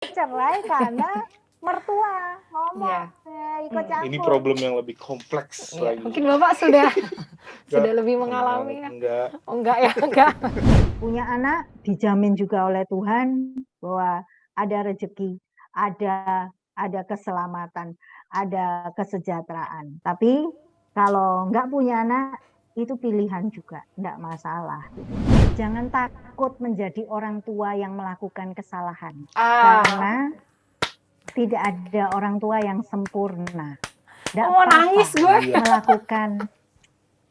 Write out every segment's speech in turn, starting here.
cerai karena mertua ngomong ikut Ini campur. problem yang lebih kompleks lagi. Mungkin Bapak sudah Nggak, lebih mengalami ya. Enggak. Oh, enggak ya, enggak. Punya anak dijamin juga oleh Tuhan bahwa ada rezeki, ada keselamatan, ada kesejahteraan. Tapi kalau nggak punya anak itu pilihan juga, nggak masalah. Jangan takut menjadi orang tua yang melakukan kesalahan, karena tidak ada orang tua yang sempurna. Nggak Oh, apa-apa nangis gue. melakukan,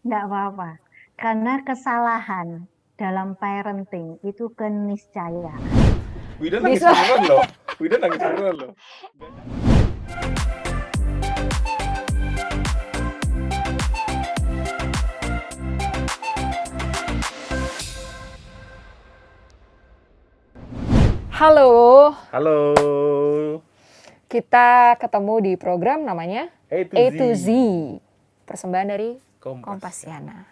nggak apa-apa. Karena kesalahan dalam parenting itu keniscayaan. Wida nangis Bisa. beneran loh. Wida nangis beneran loh. Halo, Halo. kita ketemu di program namanya A to Z. Persembahan dari Kompasiana.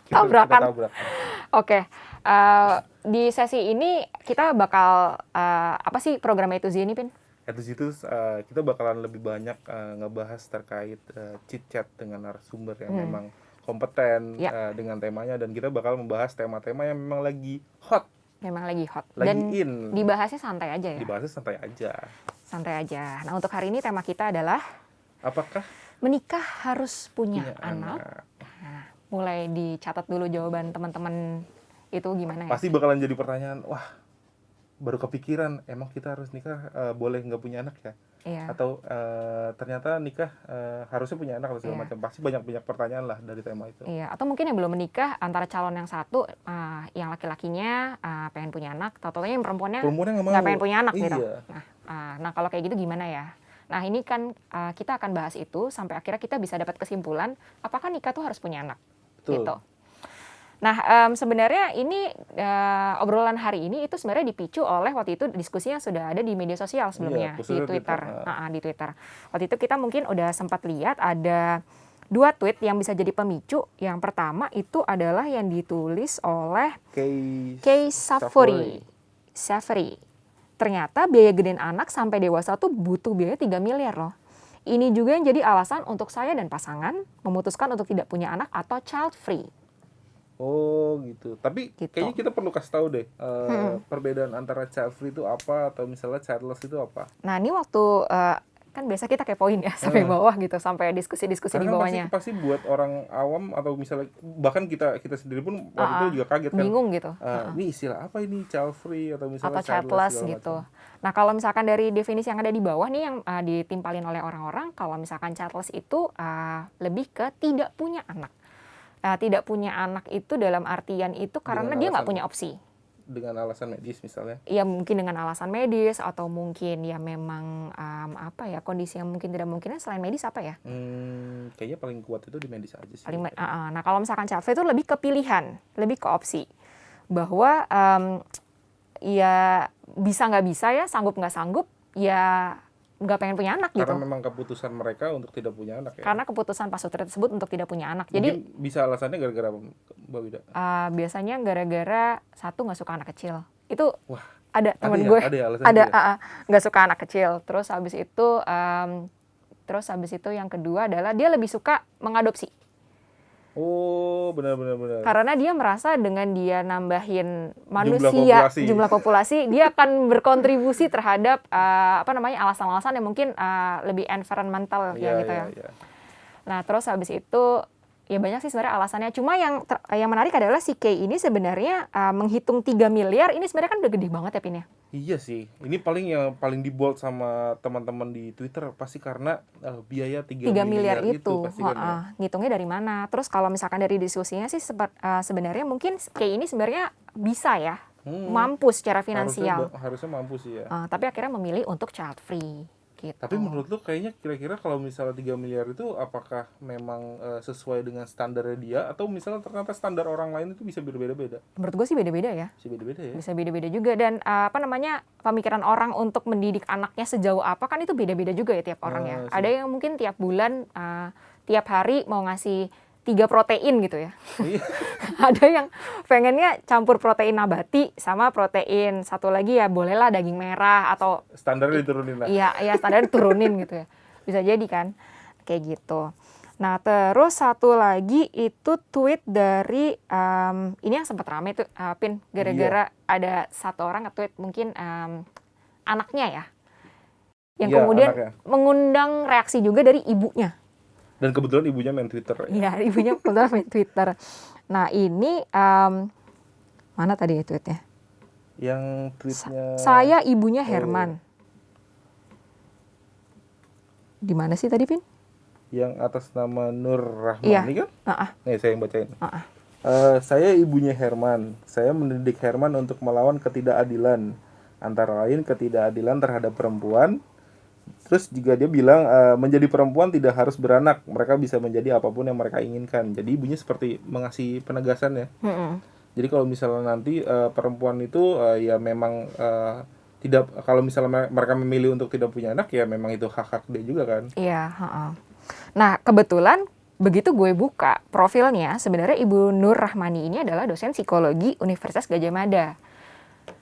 Tabrakan. Oke, di sesi ini kita bakal apa sih program A to Z ini, Pin? A to Z itu kita bakalan lebih banyak ngebahas terkait chit-chat dengan narasumber yang memang kompeten dengan temanya, dan kita bakal membahas tema-tema yang memang lagi hot. Memang lagi hot. Lagi Dan in. dibahasnya santai aja ya? Dibahasnya santai aja. Santai aja. Nah, untuk hari ini tema kita adalah Apakah menikah harus punya anak? Nah, mulai dicatat dulu jawaban teman-teman itu gimana ya? Pasti bakalan jadi pertanyaan, wah baru kepikiran, emang kita harus nikah boleh nggak punya anak ya? Iya. Atau ternyata nikah harusnya punya anak atau segala macam. Pasti banyak pertanyaan lah dari tema itu. Iya, atau mungkin yang belum menikah antara calon yang satu, yang laki-lakinya pengen punya anak, atau yang perempuannya nggak pengen punya anak gitu. Nah, kalau kayak gitu gimana ya? Nah, ini kan kita akan bahas itu sampai akhirnya kita bisa dapat kesimpulan apakah nikah tuh harus punya anak. Betul. Gitu. Nah, sebenarnya ini obrolan hari ini itu sebenarnya dipicu oleh waktu itu diskusinya sudah ada di media sosial sebelumnya, di Twitter. Di Twitter. Waktu itu kita mungkin udah sempat lihat ada 2 tweet yang bisa jadi pemicu. Yang pertama itu adalah yang ditulis oleh Kay Safari. Ternyata biaya gedein anak sampai dewasa tuh butuh biaya 3 miliar loh. Ini juga yang jadi alasan untuk saya dan pasangan memutuskan untuk tidak punya anak atau child free. Oh gitu. Tapi kayaknya kita perlu kasih tahu deh perbedaan antara child free itu apa, atau misalnya childless itu apa. Nah, ini waktu kan biasa kita kepoin ya sampai bawah gitu, sampai diskusi-diskusi di bawahnya. Pasti buat orang awam atau misalnya bahkan kita sendiri pun waktu itu juga kaget kan. Bingung gitu. Ini istilah apa ini, child free atau misalnya childless gitu. Nah, kalau misalkan dari definisi yang ada di bawah nih yang ditimpalin oleh orang-orang, kalau misalkan childless itu lebih ke tidak punya anak. Tidak punya anak itu dalam artian itu karena dia nggak punya opsi. Dengan alasan medis misalnya? Ya mungkin dengan alasan medis, atau mungkin ya memang kondisi yang mungkin tidak mungkinnya selain medis apa ya? Kayaknya paling kuat itu di medis aja sih. Nah, kalau misalkan child free itu lebih ke pilihan, lebih ke opsi. Bahwa ya bisa nggak bisa ya, sanggup nggak sanggup, ya nggak pengen punya anak gitu. Karena memang keputusan mereka untuk tidak punya anak ya? Karena keputusan pasutri tersebut untuk tidak punya anak. Mungkin jadi bisa alasannya gara-gara apa, Mbak Wida? Biasanya gara-gara satu nggak suka anak kecil. Itu ada temen ya, gue. Ada nggak suka anak kecil. Terus habis itu yang kedua adalah dia lebih suka mengadopsi. Oh, benar. Karena dia merasa dengan dia nambahin manusia, jumlah populasi, dia akan berkontribusi terhadap alasan-alasan yang mungkin lebih environmental gitu ya. Nah, terus habis itu ya banyak sih sebenarnya alasannya. Cuma yang menarik adalah si Kay ini sebenarnya menghitung 3 miliar ini sebenarnya kan udah gede banget ya, Pin ya. Iya sih. Ini paling di bold sama teman-teman di Twitter pasti karena biaya 3 miliar itu pasti kan ya. Ngitungnya dari mana? Terus kalau misalkan dari diskusinya sih sebenarnya mungkin Kay ini sebenarnya bisa ya, mampu secara finansial. Harusnya mampu sih ya. Tapi akhirnya memilih untuk child free. Gitu. Tapi menurut lu kayaknya kira-kira kalau misalnya 3 miliar itu apakah memang sesuai dengan standarnya dia, atau misalnya ternyata standar orang lain itu bisa berbeda-beda? Menurut gue sih beda-beda ya. Bisa beda-beda juga, dan pemikiran orang untuk mendidik anaknya sejauh apa kan itu beda-beda juga ya tiap orang ya. Ada yang mungkin tiap bulan, tiap hari mau ngasih 3 protein gitu ya. Iya. Ada yang pengennya campur protein nabati sama protein satu lagi ya bolehlah daging merah atau Standarnya diturunin lah. Iya, standar diturunin gitu ya. Bisa jadi kan kayak gitu. Nah, terus satu lagi itu tweet dari ini yang sempat rame tuh Pin gara-gara ada satu orang nge-tweet mungkin anaknya ya. Yang kemudian anaknya mengundang reaksi juga dari ibunya. Dan kebetulan ibunya main Twitter. Iya, ibunya kebetulan main Twitter. Nah, ini mana tadi ya tweetnya? Yang tweetnya saya ibunya Herman. Di mana sih tadi, Pin? Yang atas nama Nur Rahmani kan? Nih saya yang bacain. Saya ibunya Herman. Saya mendidik Herman untuk melawan ketidakadilan. Antara lain ketidakadilan terhadap perempuan. Terus juga dia bilang menjadi perempuan tidak harus beranak. Mereka bisa menjadi apapun yang mereka inginkan. Jadi ibunya seperti mengasih penegasan ya. Jadi kalau misalnya nanti perempuan itu ya memang tidak, kalau misalnya mereka memilih untuk tidak punya anak ya memang itu hak-hak dia juga kan. Iya. Nah kebetulan begitu gue buka profilnya, sebenarnya Ibu Nur Rahmani ini adalah dosen psikologi Universitas Gadjah Mada.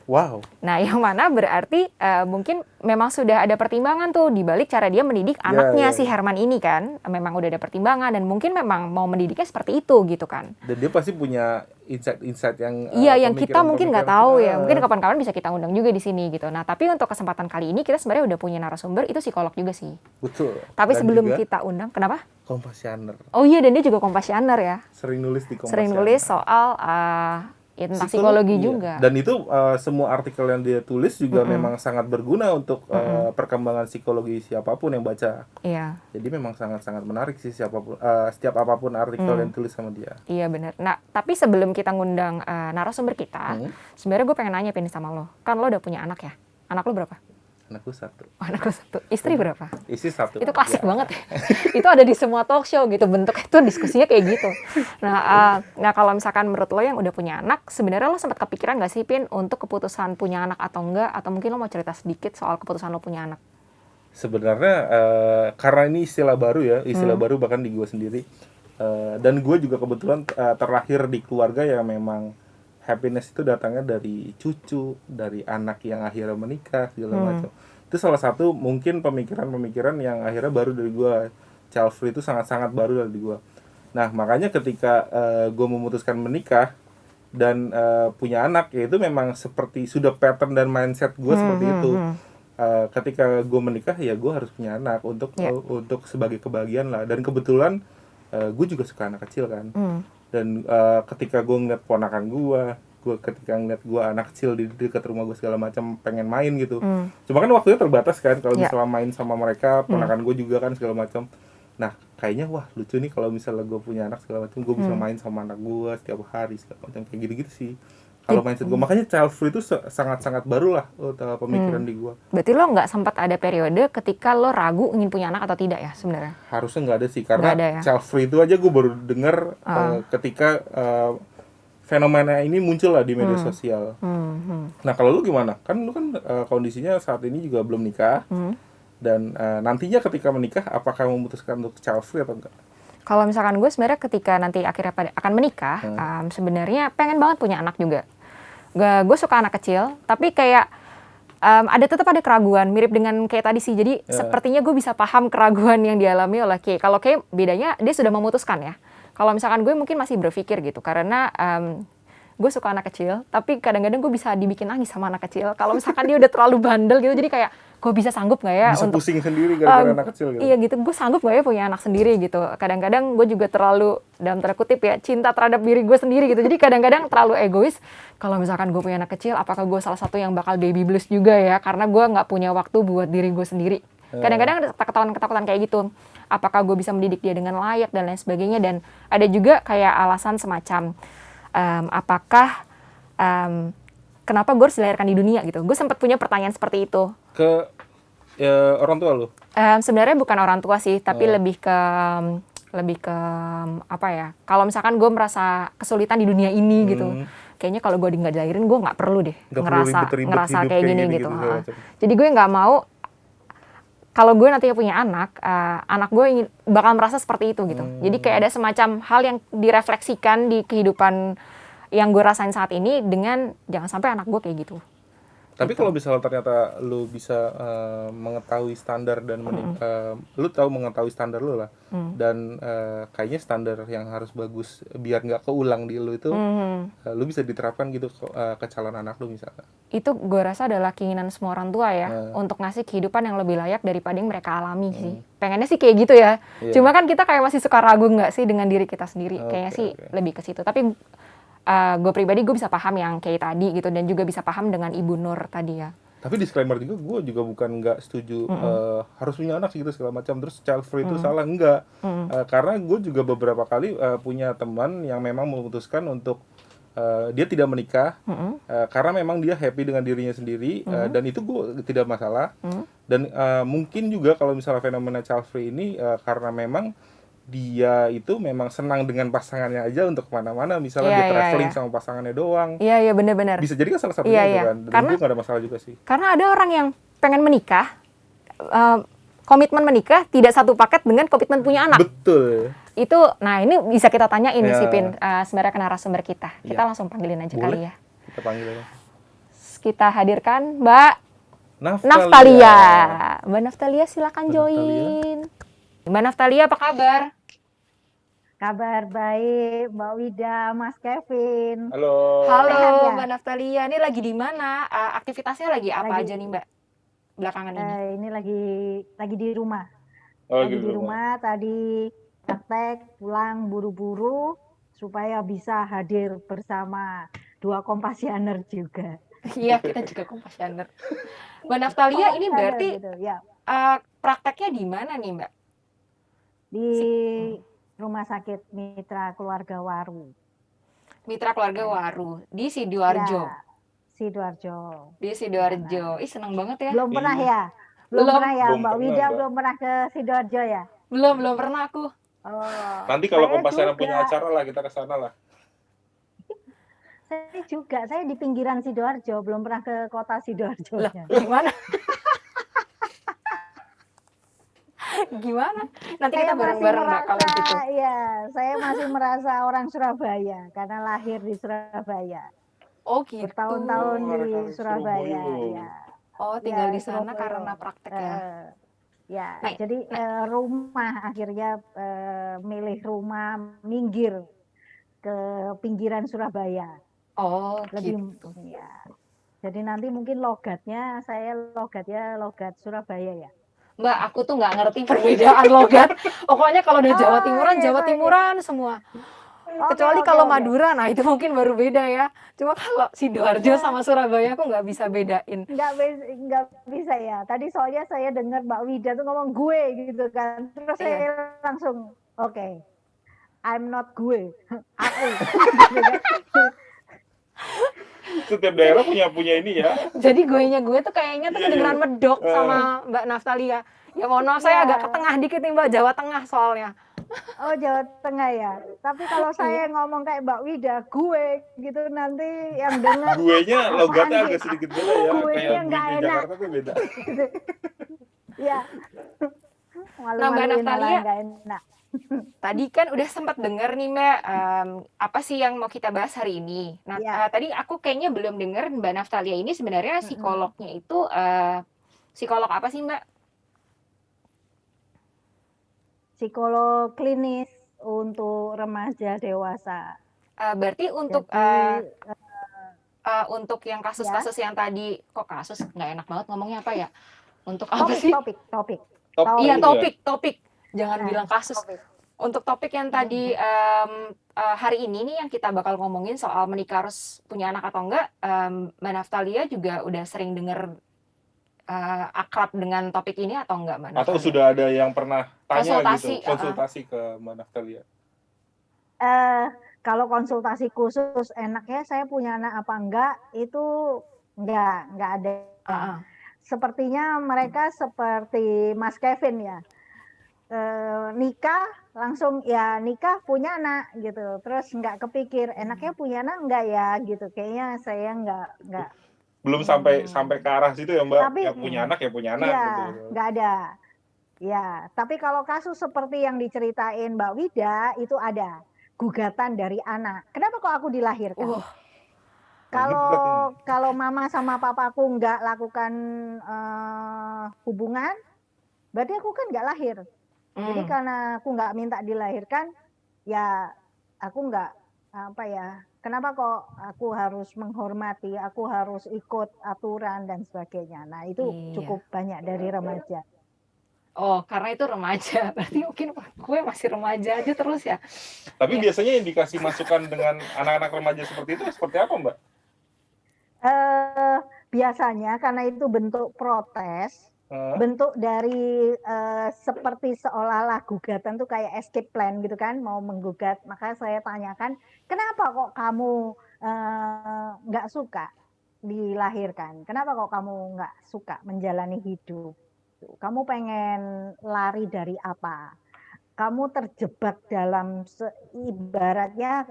Wow. Nah, yang mana berarti mungkin memang sudah ada pertimbangan tuh di balik cara dia mendidik anaknya si Herman ini kan. Memang udah ada pertimbangan dan mungkin memang mau mendidiknya seperti itu gitu kan. Dan dia pasti punya insight yang yang kita mungkin nggak tahu ya. Mungkin kapan-kapan bisa kita undang juga di sini gitu. Nah, tapi untuk kesempatan kali ini kita sebenarnya udah punya narasumber itu psikolog juga sih. Betul. Tapi dan sebelum kita undang, kenapa? Kompassioner. Oh iya, dan dia juga kompassioner ya. Sering nulis di Kompassioner. Sering nulis soal ya tentang psikologi juga. Dan itu semua artikel yang dia tulis juga memang sangat berguna untuk perkembangan psikologi siapapun yang baca. Iya. Jadi memang sangat-sangat menarik sih siapapun setiap apapun artikel yang tulis sama dia. Iya benar. Nah, tapi sebelum kita ngundang narasumber kita, sebenarnya gue pengen nanya Pin sama lo. Kan lo udah punya anak ya? Anak lo berapa? Anakku 1. Oh, anakku 1. Istri berapa? Istri 1. Itu klasik banget ya. Itu ada di semua talk show gitu, bentuknya itu diskusinya kayak gitu. Nah, kalau misalkan menurut lo yang udah punya anak, sebenarnya lo sempat kepikiran gak sih Pin untuk keputusan punya anak atau enggak? Atau mungkin lo mau cerita sedikit soal keputusan lo punya anak? Sebenarnya karena ini istilah baru ya, istilah baru bahkan di gue sendiri. Dan gue juga kebetulan terlahir di keluarga yang memang happiness itu datangnya dari cucu, dari anak yang akhirnya menikah segala macam. Itu salah satu mungkin pemikiran-pemikiran yang akhirnya baru dari gue. Child free itu sangat-sangat baru dari gue. Nah makanya ketika gue memutuskan menikah dan punya anak, ya itu memang seperti sudah pattern dan mindset gue seperti itu. Ketika gue menikah ya gue harus punya anak untuk sebagai kebahagiaan lah. Dan kebetulan gue juga suka anak kecil kan. Dan ketika gue ngeliat ponakan ketika ngeliat gue anak kecil di dekat rumah gue segala macam pengen main gitu. Cuma kan waktunya terbatas kan kalau misalnya main sama mereka, ponakan gue juga kan segala macam. Nah kayaknya wah lucu nih kalau misalnya gue punya anak segala macam, gue bisa main sama anak gue setiap hari segala macam kayak gitu-gitu sih. Kalau mindset gue, makanya child free itu sangat-sangat baru lah pemikiran di gue. Berarti lo nggak sempat ada periode ketika lo ragu ingin punya anak atau tidak ya sebenarnya? Harusnya nggak ada sih, karena child free itu aja gue baru dengar ketika fenomena ini muncul lah di media sosial. Nah kalau lu gimana? Kan lu kan kondisinya saat ini juga belum nikah. Dan nantinya ketika menikah, apakah memutuskan untuk child free atau enggak? Kalau misalkan gue sebenarnya ketika nanti akhirnya akan menikah, sebenarnya pengen banget punya anak juga. Gue suka anak kecil, tapi kayak tetap ada keraguan, mirip dengan kayak tadi sih. Jadi sepertinya gue bisa paham keraguan yang dialami oleh Kay. Kalau Kay bedanya dia sudah memutuskan ya. Kalau misalkan gue mungkin masih berpikir gitu, karena gue suka anak kecil, tapi kadang-kadang gue bisa dibikin nangis sama anak kecil. Kalau misalkan dia udah terlalu bandel gitu, jadi kayak gue bisa sanggup nggak ya bisa untuk pusing sendiri gara-gara anak kecil gitu. Iya gitu, gue sanggup nggak ya punya anak sendiri gitu. Kadang-kadang gue juga terlalu, dalam tanda kutip ya, cinta terhadap diri gue sendiri gitu. Jadi kadang-kadang terlalu egois. Kalau misalkan gue punya anak kecil, apakah gue salah satu yang bakal baby blues juga ya? Karena gue nggak punya waktu buat diri gue sendiri. Kadang-kadang ada ketakutan-ketakutan kayak gitu. Apakah gue bisa mendidik dia dengan layak dan lain sebagainya. Dan ada juga kayak alasan semacam apakah kenapa gue harus dilahirkan di dunia gitu. Gue sempat punya pertanyaan seperti itu. Ke orang tua lu? Sebenarnya bukan orang tua sih, tapi lebih ke apa ya? Kalau misalkan gue merasa kesulitan di dunia ini gitu, kayaknya kalau gue nggak dilahirin gue nggak perlu deh ngerasa kayak gini gitu. Jadi gue nggak mau kalau gue nantinya punya anak gue bakal merasa seperti itu gitu. Jadi kayak ada semacam hal yang direfleksikan di kehidupan yang gue rasain saat ini dengan jangan sampai anak gue kayak gitu. Tapi kalau misalnya ternyata lu bisa mengetahui standar dan lu tahu mengetahui standar lu lah, dan kayaknya standar yang harus bagus biar nggak keulang di lu itu, lu bisa diterapkan gitu ke calon anak lu misalnya. Itu gue rasa adalah keinginan semua orang tua ya, untuk ngasih kehidupan yang lebih layak daripada yang mereka alami sih. Pengennya sih kayak gitu ya. Cuma kan kita kayak masih suka ragu nggak sih dengan diri kita sendiri. Kayaknya sih lebih ke situ. Tapi gue pribadi gue bisa paham yang kayak tadi gitu, dan juga bisa paham dengan Ibu Nur tadi ya. Tapi disclaimer juga, gue juga bukan nggak setuju harus punya anak sih gitu segala macam, terus child free itu salah, enggak. Karena gue juga beberapa kali punya teman yang memang memutuskan untuk dia tidak menikah karena memang dia happy dengan dirinya sendiri, dan itu gue tidak masalah. Dan mungkin juga kalau misalnya fenomena child free ini karena memang dia itu memang senang dengan pasangannya aja untuk kemana-mana, misalnya dia traveling sama pasangannya doang. Iya benar-benar. Bisa jadi kan salah satunya itu kan. Dan karena itu nggak ada masalah juga sih. Karena ada orang yang pengen menikah, komitmen menikah tidak satu paket dengan komitmen punya anak. Betul. Itu, nah ini bisa kita tanyain nih si Pin, sebenarnya ke narasumber kita. Kita langsung panggilin aja. Boleh kali ya. Kita panggil aja. Kita hadirkan Mbak Naftalia. Mbak Naftalia silakan join. Mbak Naftalia, apa kabar? Kabar baik, Mbak Wida, Mas Kevin. Halo. Halo, Mbak Naftalia. Ini lagi di mana? Aktivitasnya lagi apa aja nih, Mbak? Belakangan ini. Ini lagi di rumah. Lagi di rumah. Tadi praktek, pulang buru-buru supaya bisa hadir bersama dua Kompassioner juga. Iya, kita juga Kompassioner. Mbak Naftalia, ini berarti gitu, ya. Prakteknya di mana nih, Mbak? Di Rumah Sakit Mitra Keluarga Waru. Mitra Keluarga Waru di Sidoarjo. Ya, Sidoarjo. Di Sidoarjo. Ih, senang banget ya. Belum pernah ya? Belum pernah ya, Mbak Wida belum pernah ke Sidoarjo ya? Belum pernah aku. Nanti kalau Kompassioner punya acara lah, kita ke sana lah. Saya di pinggiran Sidoarjo, belum pernah ke kota Sidoarjo. Gimana? Gimana? Nanti kita bareng-bareng Mbak kalau gitu. Iya, saya masih merasa orang Surabaya karena lahir di Surabaya. Oh gitu. Bertahun-tahun di Surabaya. Ya. Oh, tinggal di sana karena praktek ya. Ya, jadi rumah akhirnya milih rumah minggir ke pinggiran Surabaya. Oh, lebih gitu. Ya. Jadi nanti mungkin logatnya logat Surabaya ya. Mbak, aku tuh nggak ngerti perbedaan logat. Pokoknya kalau udah Jawa Timuran semua. Kecuali kalau Madura, nah itu mungkin baru beda ya. Cuma kalau Sidoarjo sama Surabaya aku nggak bisa bedain. Nggak bisa ya. Tadi soalnya saya dengar Mbak Wida tuh ngomong gue gitu kan. Terus saya langsung, oke. I'm not gue. Aku. Setiap daerah punya ini ya. Jadi gue tuh kayaknya tuh kedengeran medok sama Mbak Naftalia. Ya mohon maaf, saya agak ke tengah dikit nih Mbak, Jawa Tengah soalnya. Oh, Jawa Tengah ya. Tapi kalau saya ngomong kayak Mbak Wida, gue gitu nanti yang dengar. Gue-nya logatnya agak sedikit beda ya. Gue-nya nggak enak. Jakarta tuh beda. Iya. Nah, Mbak Naftalia, tadi kan udah sempat dengar nih Mbak, apa sih yang mau kita bahas hari ini. Nah, tadi aku kayaknya belum dengar Mbak Naftalia ini sebenarnya psikolognya itu psikolog apa sih Mbak? Psikolog klinis untuk remaja dewasa. Berarti untuk untuk yang kasus-kasus yang tadi, kok kasus nggak enak banget ngomongnya apa ya? Untuk apa sih? Topik. Iya, topik. Jangan bilang kasus. Untuk topik yang tadi hari ini nih yang kita bakal ngomongin soal menikah harus punya anak atau enggak, Mbak Naftalia juga udah sering dengar akrab dengan topik ini atau enggak, Mbak Naftalia? Atau sudah ada yang pernah tanya konsultasi ke Mbak Naftalia? Kalau konsultasi khusus enaknya saya punya anak apa enggak, itu enggak ada. Sepertinya mereka seperti Mas Kevin ya. Nikah langsung ya nikah punya anak gitu, terus nggak kepikir enaknya punya anak enggak ya gitu, kayaknya saya nggak belum sampai ke arah situ ya Mbak. Tapi, yang punya anak ya punya anak iya, gitu. nggak ada. Ya, tapi kalau kasus seperti yang diceritain Mbak Wida itu ada gugatan dari anak. Kenapa kok aku dilahirkan? Nah, ini berat ini. Kalau mama sama papaku nggak lakukan hubungan, berarti aku kan nggak lahir. Jadi karena aku nggak minta dilahirkan, ya aku nggak apa ya. Kenapa kok aku harus menghormati, aku harus ikut aturan dan sebagainya. Nah itu cukup banyak dari remaja. Oh, karena itu remaja. Berarti mungkin gue masih remaja aja terus ya. Tapi biasanya yang dikasih masukan dengan anak-anak remaja seperti itu seperti apa, Mbak? Biasanya karena itu bentuk protes, bentuk dari seperti seolah-olah gugatan tuh kayak escape plan gitu kan, mau menggugat. Maka saya tanyakan, kenapa kok kamu nggak suka dilahirkan? Kenapa kok kamu nggak suka menjalani hidup? Kamu pengen lari dari apa? Kamu terjebak dalam ibaratnya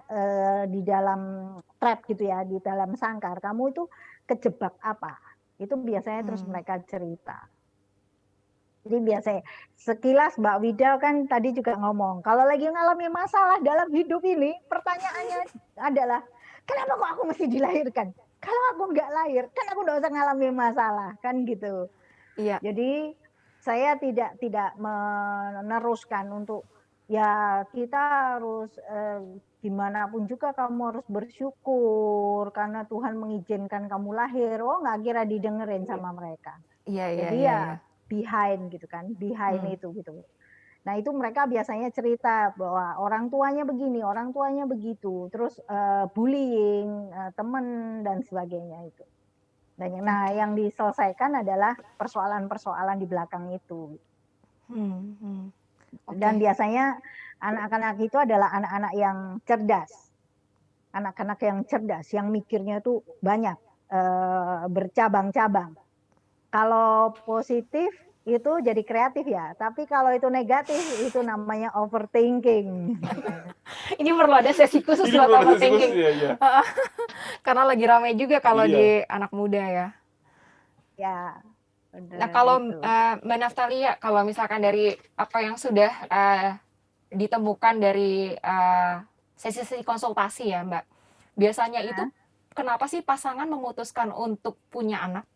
di dalam trap gitu ya, di dalam sangkar. Kamu itu kejebak apa? Itu biasanya terus mereka cerita. Jadi biasanya sekilas Mbak Wida kan tadi juga ngomong, kalau lagi ngalami masalah dalam hidup ini, pertanyaannya adalah, kenapa kok aku mesti dilahirkan? Kalau aku nggak lahir, kan aku nggak usah ngalami masalah, kan gitu. Iya. Jadi saya tidak meneruskan untuk ya kita harus gimana pun juga kamu harus bersyukur karena Tuhan mengizinkan kamu lahir. Oh nggak kira didengerin sama mereka. Jadi ya behind gitu kan, behind itu gitu. Nah itu mereka biasanya cerita bahwa orang tuanya begini, orang tuanya begitu, terus bullying teman dan sebagainya itu. Nah, yang diselesaikan adalah persoalan-persoalan di belakang itu. Dan biasanya anak-anak itu adalah anak-anak yang cerdas. Anak-anak yang cerdas, yang mikirnya tuh banyak, bercabang-cabang. Kalau positif itu jadi kreatif ya, tapi kalau itu negatif itu namanya overthinking. Ini perlu ada sesi khusus buat overthinking. Ya. Karena lagi ramai juga kalau di anak muda ya. Ya. Nah kalau Mbak Naftalia, kalau misalkan dari apa yang sudah ditemukan dari sesi-sesi konsultasi ya Mbak, biasanya itu kenapa sih pasangan memutuskan untuk punya anak?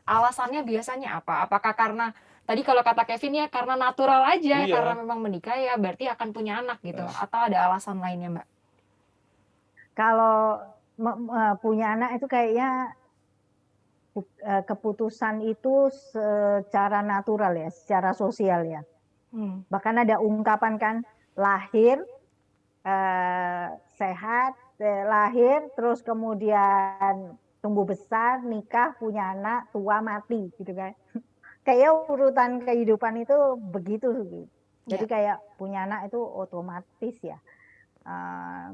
Alasannya biasanya apa? Apakah karena tadi kalau kata Kevin ya karena natural aja, karena memang menikah ya berarti akan punya anak gitu, atau ada alasan lainnya Mbak? Kalau punya anak itu kayaknya keputusan itu secara natural ya, secara sosial ya. Bahkan ada ungkapan kan, lahir sehat, lahir terus kemudian tumbuh besar, nikah, punya anak, tua, mati gitu kan. Kayak urutan kehidupan itu begitu gitu. Jadi kayak punya anak itu otomatis ya.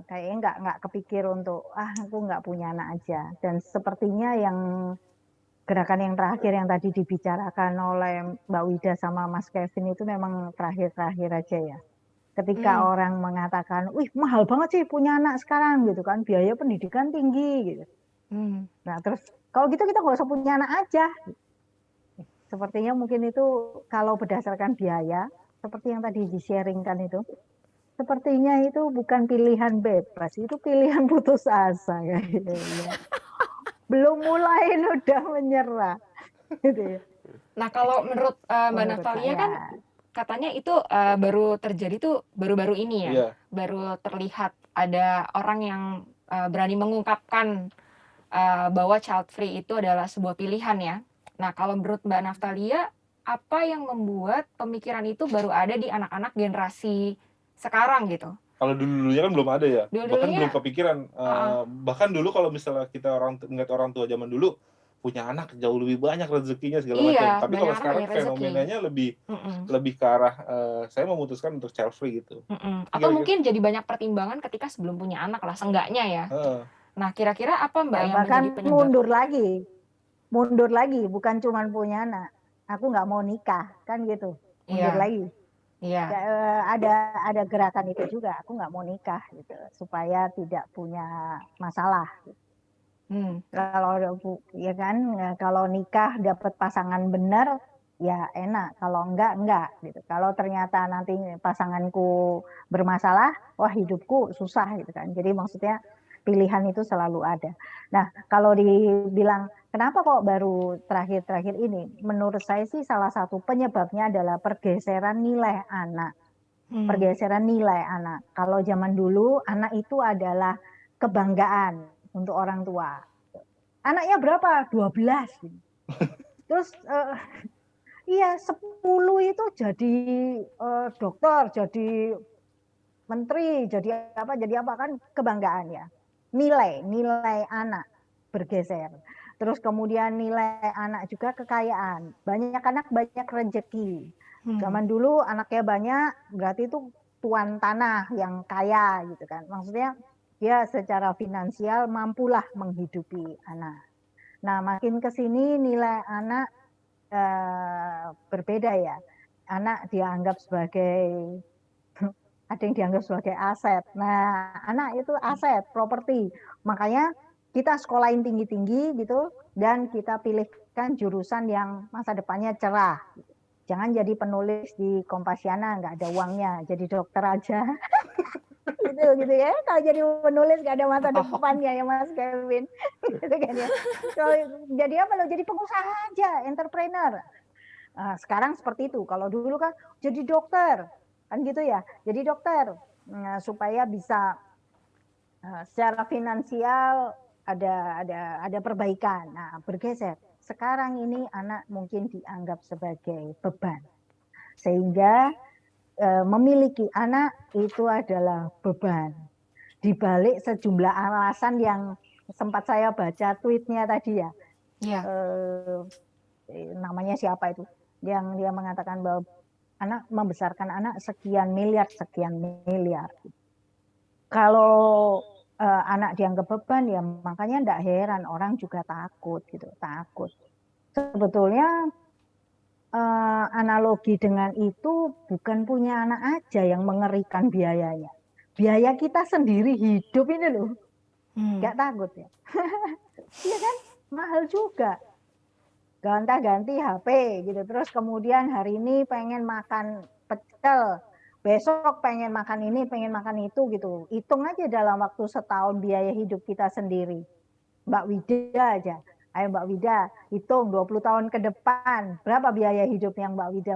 Kayaknya nggak kepikir untuk aku nggak punya anak aja. Dan sepertinya yang gerakan yang terakhir yang tadi dibicarakan oleh Mbak Wida sama Mas Kevin itu memang terakhir-terakhir aja ya. Ketika orang mengatakan, wih mahal banget sih punya anak sekarang gitu kan, biaya pendidikan tinggi gitu. Nah terus kalau gitu kita nggak usah punya anak aja. Sepertinya mungkin itu kalau berdasarkan biaya, seperti yang tadi di-sharingkan itu, sepertinya itu bukan pilihan bebas, itu pilihan putus asa kayaknya. Belum mulai udah menyerah. Gitu ya. Nah kalau menurut Mbak Natalia kan katanya itu baru terjadi tuh baru-baru ini ya, baru terlihat ada orang yang berani mengungkapkan bahwa child free itu adalah sebuah pilihan ya. Nah kalau menurut Mbak Natalia, apa yang membuat pemikiran itu baru ada di anak-anak generasi sekarang gitu? Kalau dulu-dulunya kan belum ada ya, bahkan belum kepikiran. Bahkan dulu kalau misalnya kita ngeliat orang tua zaman dulu punya anak jauh lebih banyak rezekinya segala macam. Tapi kalau sekarang fenomenanya lebih ke arah saya memutuskan untuk child free gitu. Atau mungkin jadi banyak pertimbangan ketika sebelum punya anak lah, seenggaknya ya. Nah kira-kira apa Mbak yang menjadi penyebab? Mundur lagi, bukan cuma punya anak. Aku nggak mau nikah, kan gitu. Mundur lagi. Iya. Ada gerakan itu juga. Aku nggak mau nikah gitu, supaya tidak punya masalah. Kalau ya kan, kalau nikah dapat pasangan benar, ya enak, kalau enggak gitu. Kalau ternyata nanti pasanganku bermasalah, wah hidupku susah gitu kan. Jadi maksudnya pilihan itu selalu ada. Nah, kalau dibilang kenapa kok baru terakhir-terakhir ini, menurut saya sih salah satu penyebabnya adalah pergeseran nilai anak. Pergeseran nilai anak. Kalau zaman dulu anak itu adalah kebanggaan untuk orang tua. Anaknya berapa? 12 gitu. Terus iya, 10 itu jadi dokter, jadi menteri, jadi apa kan kebanggaan ya. Nilai anak bergeser. Terus kemudian nilai anak juga kekayaan. Banyak anak banyak rezeki. Zaman dulu anaknya banyak, berarti itu tuan tanah yang kaya gitu kan. Maksudnya dia secara finansial mampulah menghidupi anak. Nah, makin ke sini nilai anak berbeda ya. Anak dianggap sebagai ada yang dianggap sebagai aset. Nah, anak itu aset, properti. Makanya kita sekolahin tinggi-tinggi gitu dan kita pilihkan jurusan yang masa depannya cerah. Jangan jadi penulis di Kompasiana, nggak ada uangnya, jadi dokter aja. gitu ya. Kalau jadi penulis nggak ada masa depannya ya Mas Kevin. gitu kan ya. Kalau jadi apa lo? Jadi pengusaha aja, entrepreneur. Nah, sekarang seperti itu. Kalau dulu kan jadi dokter, kan gitu ya. Jadi dokter supaya bisa secara finansial ada perbaikan. Nah, bergeser. Sekarang ini anak mungkin dianggap sebagai beban, sehingga memiliki anak itu adalah beban. Di balik sejumlah alasan yang sempat saya baca tweetnya tadi ya. Namanya siapa itu? Yang dia mengatakan bahwa membesarkan anak sekian miliar. Kalau anak dianggap beban ya makanya tidak heran orang juga takut gitu, takut. Sebetulnya analogi dengan itu bukan punya anak aja yang mengerikan biayanya. Biaya kita sendiri hidup ini loh, nggak takut ya? Iya kan, mahal juga. Gonta-ganti HP gitu, terus kemudian hari ini pengen makan pecel, besok pengen makan ini, pengen makan itu gitu. Hitung aja dalam waktu setahun biaya hidup kita sendiri. Mbak Wida aja. Ayo Mbak Wida, hitung 20 tahun ke depan, berapa biaya hidup yang Mbak Wida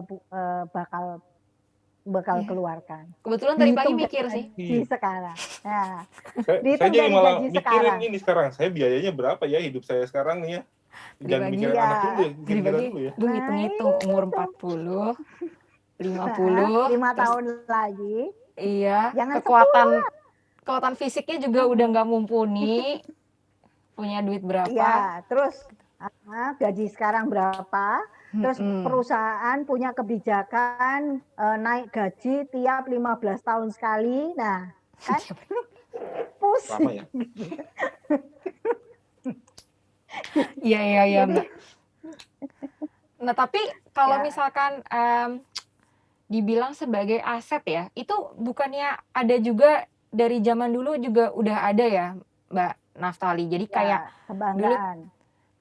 bakal keluarkan. Kebetulan tadi pagi mikir sih. Di sekarang. Nah, saya jadi malah mikirin ini sekarang. Saya biayanya berapa ya hidup saya sekarang nih ya. Jangan mikirin anak dulu ya, mikirin kita dulu ya. Gue ngitung-ngitung umur 40, 50. 5 tahun lagi. Iya, Jangan kekuatan fisiknya juga udah nggak mumpuni. Punya duit berapa? Iya, terus gaji sekarang berapa? Terus perusahaan punya kebijakan naik gaji tiap 15 tahun sekali. Nah, kan pusing. Iya, Mbak. Nah, tapi kalau misalkan dibilang sebagai aset ya, itu bukannya ada juga dari zaman dulu juga udah ada ya, Mbak Naftali. Jadi kayak kebanggaan.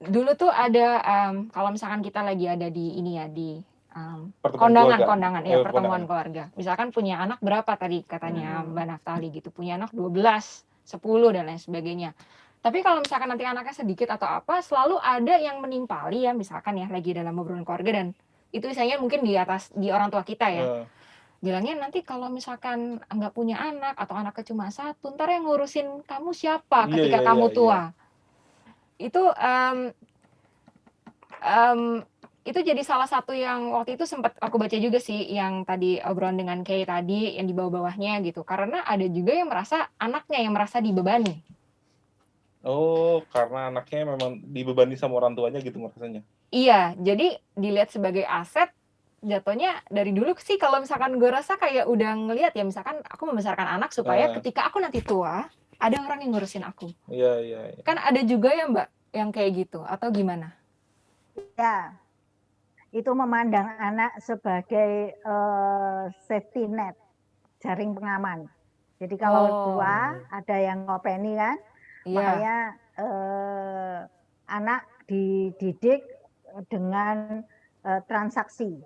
Dulu tuh ada kalau misalkan kita lagi ada di ini ya di kondangan ya, pertemuan keluarga. Misalkan punya anak berapa tadi katanya Mbak Naftali gitu, punya anak 12, 10 dan lain sebagainya. Tapi kalau misalkan nanti anaknya sedikit atau apa, selalu ada yang menimpali ya, misalkan ya lagi dalam obrolan keluarga dan itu misalnya mungkin di orang tua kita ya. Bilangnya nanti kalau misalkan nggak punya anak atau anaknya cuma satu, ntar yang ngurusin kamu siapa ketika kamu tua? Itu itu jadi salah satu yang waktu itu sempat aku baca juga sih, yang tadi obrolan dengan Kay tadi yang di bawah-bawahnya gitu, karena ada juga yang merasa anaknya yang merasa dibebani. Oh, karena anaknya memang dibebani sama orang tuanya gitu rasanya. Iya, jadi dilihat sebagai aset. Jatuhnya dari dulu sih kalau misalkan gue rasa kayak udah ngelihat ya, misalkan aku membesarkan anak supaya ketika aku nanti tua ada orang yang ngurusin aku. Iya. Kan ada juga ya Mbak yang kayak gitu atau gimana? Ya, itu memandang anak sebagai safety net, jaring pengaman. Jadi kalau tua ada yang ngopeni kan, makanya anak dididik dengan transaksi.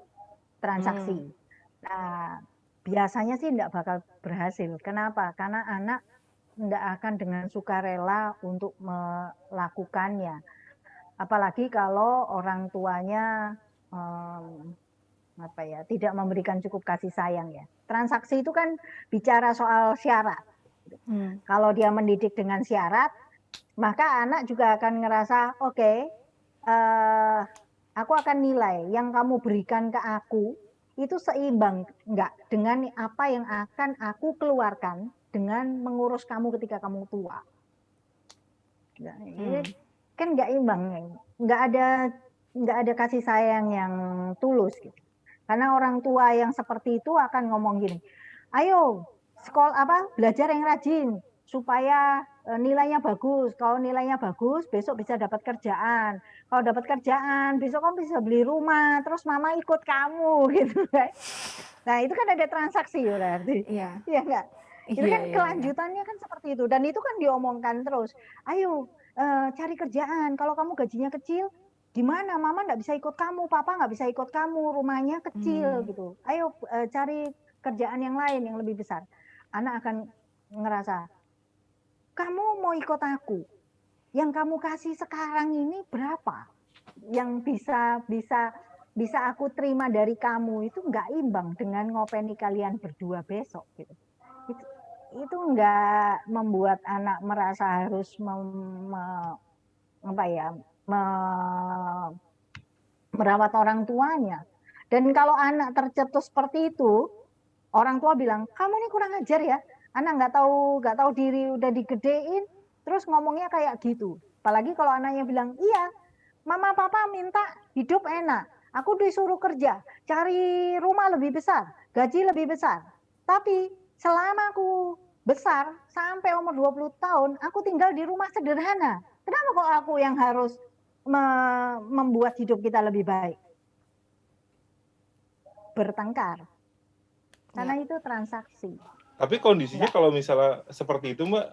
Nah, biasanya sih tidak bakal berhasil. Kenapa? Karena anak tidak akan dengan sukarela untuk melakukannya. Apalagi kalau orang tuanya tidak memberikan cukup kasih sayang ya. Transaksi itu kan bicara soal syarat. Kalau dia mendidik dengan syarat, maka anak juga akan ngerasa oke, aku akan nilai yang kamu berikan ke aku itu seimbang enggak dengan apa yang akan aku keluarkan dengan mengurus kamu ketika kamu tua. Ini kan enggak imbang, enggak ada kasih sayang yang tulus gitu. Karena orang tua yang seperti itu akan ngomong gini, ayo belajar yang rajin supaya nilainya bagus. Kalau nilainya bagus, besok bisa dapat kerjaan. Kalau dapat kerjaan, besok kamu bisa beli rumah. Terus mama ikut kamu gitu. Nah itu kan ada transaksi berarti. Iya enggak? Itu kan kelanjutannya kan seperti itu. Dan itu kan diomongkan terus. Ayo cari kerjaan. Kalau kamu gajinya kecil, gimana? Mama nggak bisa ikut kamu, papa nggak bisa ikut kamu, rumahnya kecil gitu. Ayo cari kerjaan yang lain yang lebih besar. Anak akan ngerasa, kamu mau ikut aku, yang kamu kasih sekarang ini berapa? Yang bisa aku terima dari kamu itu nggak imbang dengan ngopeni kalian berdua besok gitu. Itu nggak membuat anak merasa harus merawat orang tuanya. Dan kalau anak tercetus seperti itu, orang tua bilang, kamu ini kurang ajar ya, anak nggak tahu diri, udah digedein, terus ngomongnya kayak gitu. Apalagi kalau anaknya bilang, iya, mama papa minta hidup enak, aku disuruh kerja, cari rumah lebih besar, gaji lebih besar. Tapi selama aku besar, sampai umur 20 tahun, aku tinggal di rumah sederhana. Kenapa kok aku yang harus membuat hidup kita lebih baik? Bertengkar. Karena itu transaksi. Tapi kondisinya kalau misalnya seperti itu Mbak,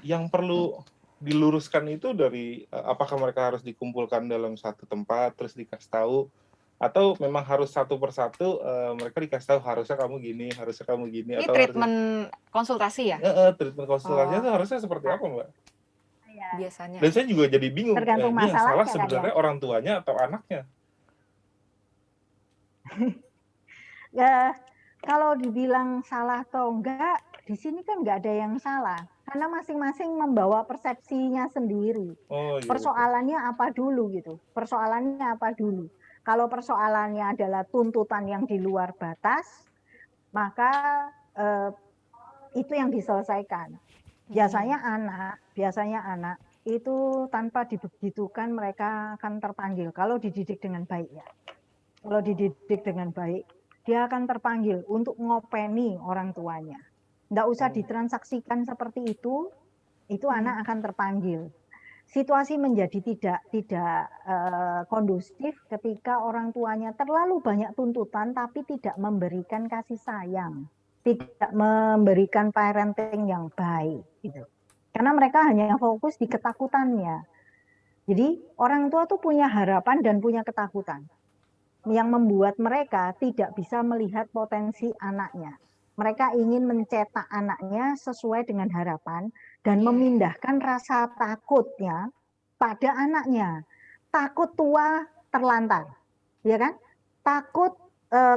yang perlu diluruskan itu dari apakah mereka harus dikumpulkan dalam satu tempat terus dikasih tahu, atau memang harus satu persatu mereka dikasih tahu harusnya kamu gini Ini atau treatment konsultasi ya? treatment konsultasinya itu harusnya seperti apa Mbak? Biasanya. Dan saya juga jadi bingung, Tergantung ini yang salah masalahnya sebenarnya orang tuanya atau anaknya? Kalau dibilang salah atau enggak, di sini kan enggak ada yang salah. Karena masing-masing membawa persepsinya sendiri. Oh, iya, persoalannya betul. Apa dulu gitu? Persoalannya apa dulu? Kalau persoalannya adalah tuntutan yang di luar batas, maka itu yang diselesaikan. Biasanya anak itu tanpa dibegitukan mereka akan terpanggil. Kalau dididik dengan baik ya. Kalau dididik dengan baik, dia akan terpanggil untuk ngopeni orang tuanya. Nggak usah ditransaksikan seperti itu anak akan terpanggil. Situasi menjadi tidak kondusif ketika orang tuanya terlalu banyak tuntutan tapi tidak memberikan kasih sayang, tidak memberikan parenting yang baik gitu. Karena mereka hanya fokus di ketakutannya. Jadi orang tua tuh punya harapan dan punya ketakutan yang membuat mereka tidak bisa melihat potensi anaknya. Mereka ingin mencetak anaknya sesuai dengan harapan dan memindahkan rasa takutnya pada anaknya. Takut tua terlantar, ya kan? Takut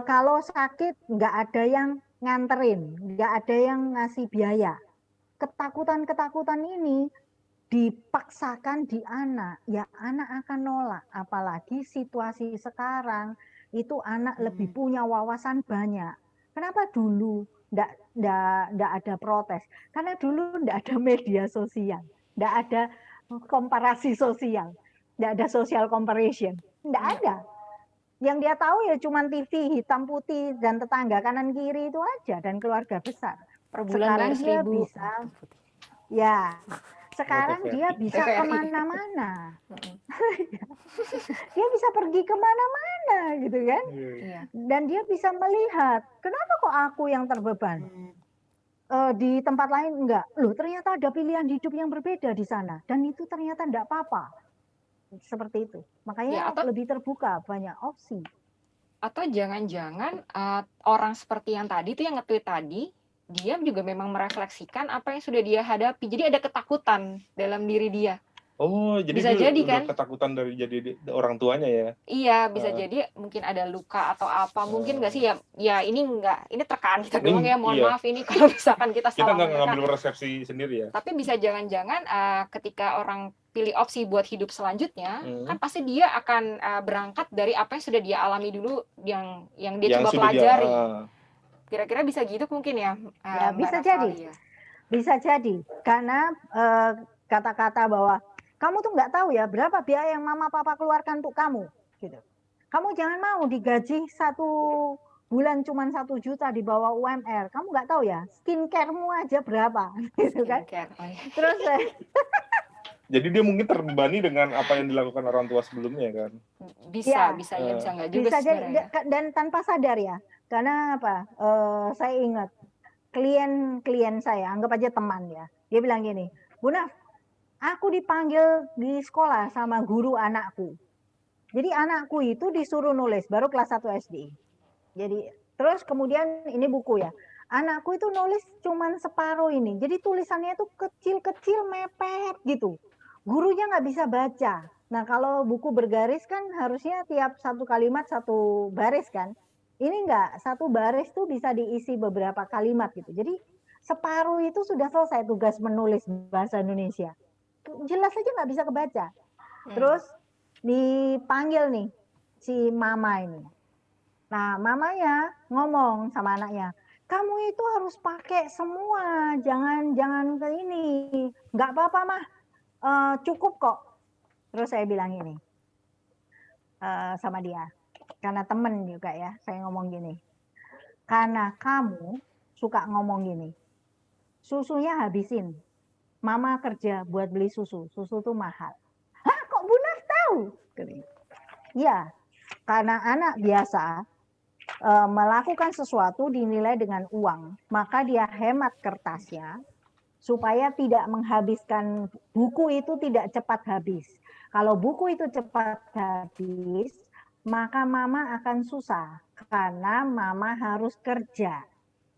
kalau sakit nggak ada yang nganterin, nggak ada yang ngasih biaya. Ketakutan-ketakutan ini dipaksakan di anak, ya anak akan nolak. Apalagi situasi sekarang itu anak lebih punya wawasan banyak. Kenapa dulu nggak ada protes? Karena dulu nggak ada media sosial, nggak ada komparasi sosial, nggak ada social comparison, nggak ada. Yang dia tahu ya cuma TV hitam putih dan tetangga kanan kiri itu aja dan keluarga besar. Per bulan Sekarang dia 1.000. bisa, ya. Sekarang dia bisa kemana-mana. Dia bisa pergi kemana-mana gitu kan. Dan dia bisa melihat, kenapa kok aku yang terbeban? Di tempat lain enggak. Loh ternyata ada pilihan hidup yang berbeda di sana. Dan itu ternyata enggak apa-apa. Seperti itu. Makanya lebih terbuka, banyak opsi. Atau jangan-jangan orang seperti yang tadi tuh, yang nge-tweet tadi, dia juga memang merefleksikan apa yang sudah dia hadapi. Jadi ada ketakutan dalam diri dia. Oh, jadi Bisa dia jadi udah kan? ketakutan dari jadi orang tuanya ya? Iya, bisa Heeh. jadi mungkin ada luka atau apa. Mungkin nggak sih Oh. ya? Ya ini terkaan kita doang Ini ya. Mohon iya, maaf ini kalau misalkan kita kita salah nggak menerka. ngambil persepsi sendiri ya? Tapi bisa jangan-jangan ketika orang pilih opsi buat hidup selanjutnya, kan pasti dia akan berangkat dari apa yang sudah dia alami dulu, yang dia Yang coba sudah dia pelajari. Kira-kira bisa gitu mungkin ya, Ya, Mbak bisa Naftali jadi. ya? Bisa jadi. Karena kata-kata bahwa kamu tuh nggak tahu ya berapa biaya yang mama papa keluarkan untuk kamu. Gitu. Kamu jangan mau digaji 1 bulan cuma 1 juta di bawah UMR. Kamu nggak tahu ya skincare-mu aja berapa. Gitu kan. Skincare. Oh, iya. Terus Jadi dia mungkin terbebani dengan apa yang dilakukan orang tua sebelumnya kan? Bisa ya, ya, bisa nggak juga bisa jadi sebenarnya. dan tanpa sadar ya. Karena apa? Saya ingat klien saya, anggap aja teman ya. Dia bilang gini, Bu Naf, aku dipanggil di sekolah sama guru anakku. Jadi anakku itu disuruh nulis baru kelas 1 SD. Jadi terus kemudian ini buku ya. Anakku itu nulis cuman separuh ini. Jadi tulisannya itu kecil-kecil mepet gitu. Gurunya nggak bisa baca. Nah kalau buku bergaris kan harusnya tiap satu kalimat satu baris kan. Ini enggak, satu baris tuh bisa diisi beberapa kalimat gitu. Jadi separuh itu sudah selesai tugas menulis bahasa Indonesia. Jelas aja nggak bisa kebaca. Terus dipanggil nih si mama ini. Nah mamanya ngomong sama anaknya, kamu itu harus pakai semua, jangan ke ini. Nggak apa-apa mah, cukup kok. Terus saya bilang ini sama dia, karena temen juga ya, saya ngomong gini, karena kamu suka ngomong gini, susunya habisin, mama kerja buat beli susu tuh mahal. Hah, kok Bu Naf tahu? Iya, karena anak biasa melakukan sesuatu dinilai dengan uang, maka dia hemat kertasnya supaya tidak menghabiskan buku itu tidak cepat habis. Kalau buku itu cepat habis, maka mama akan susah karena mama harus kerja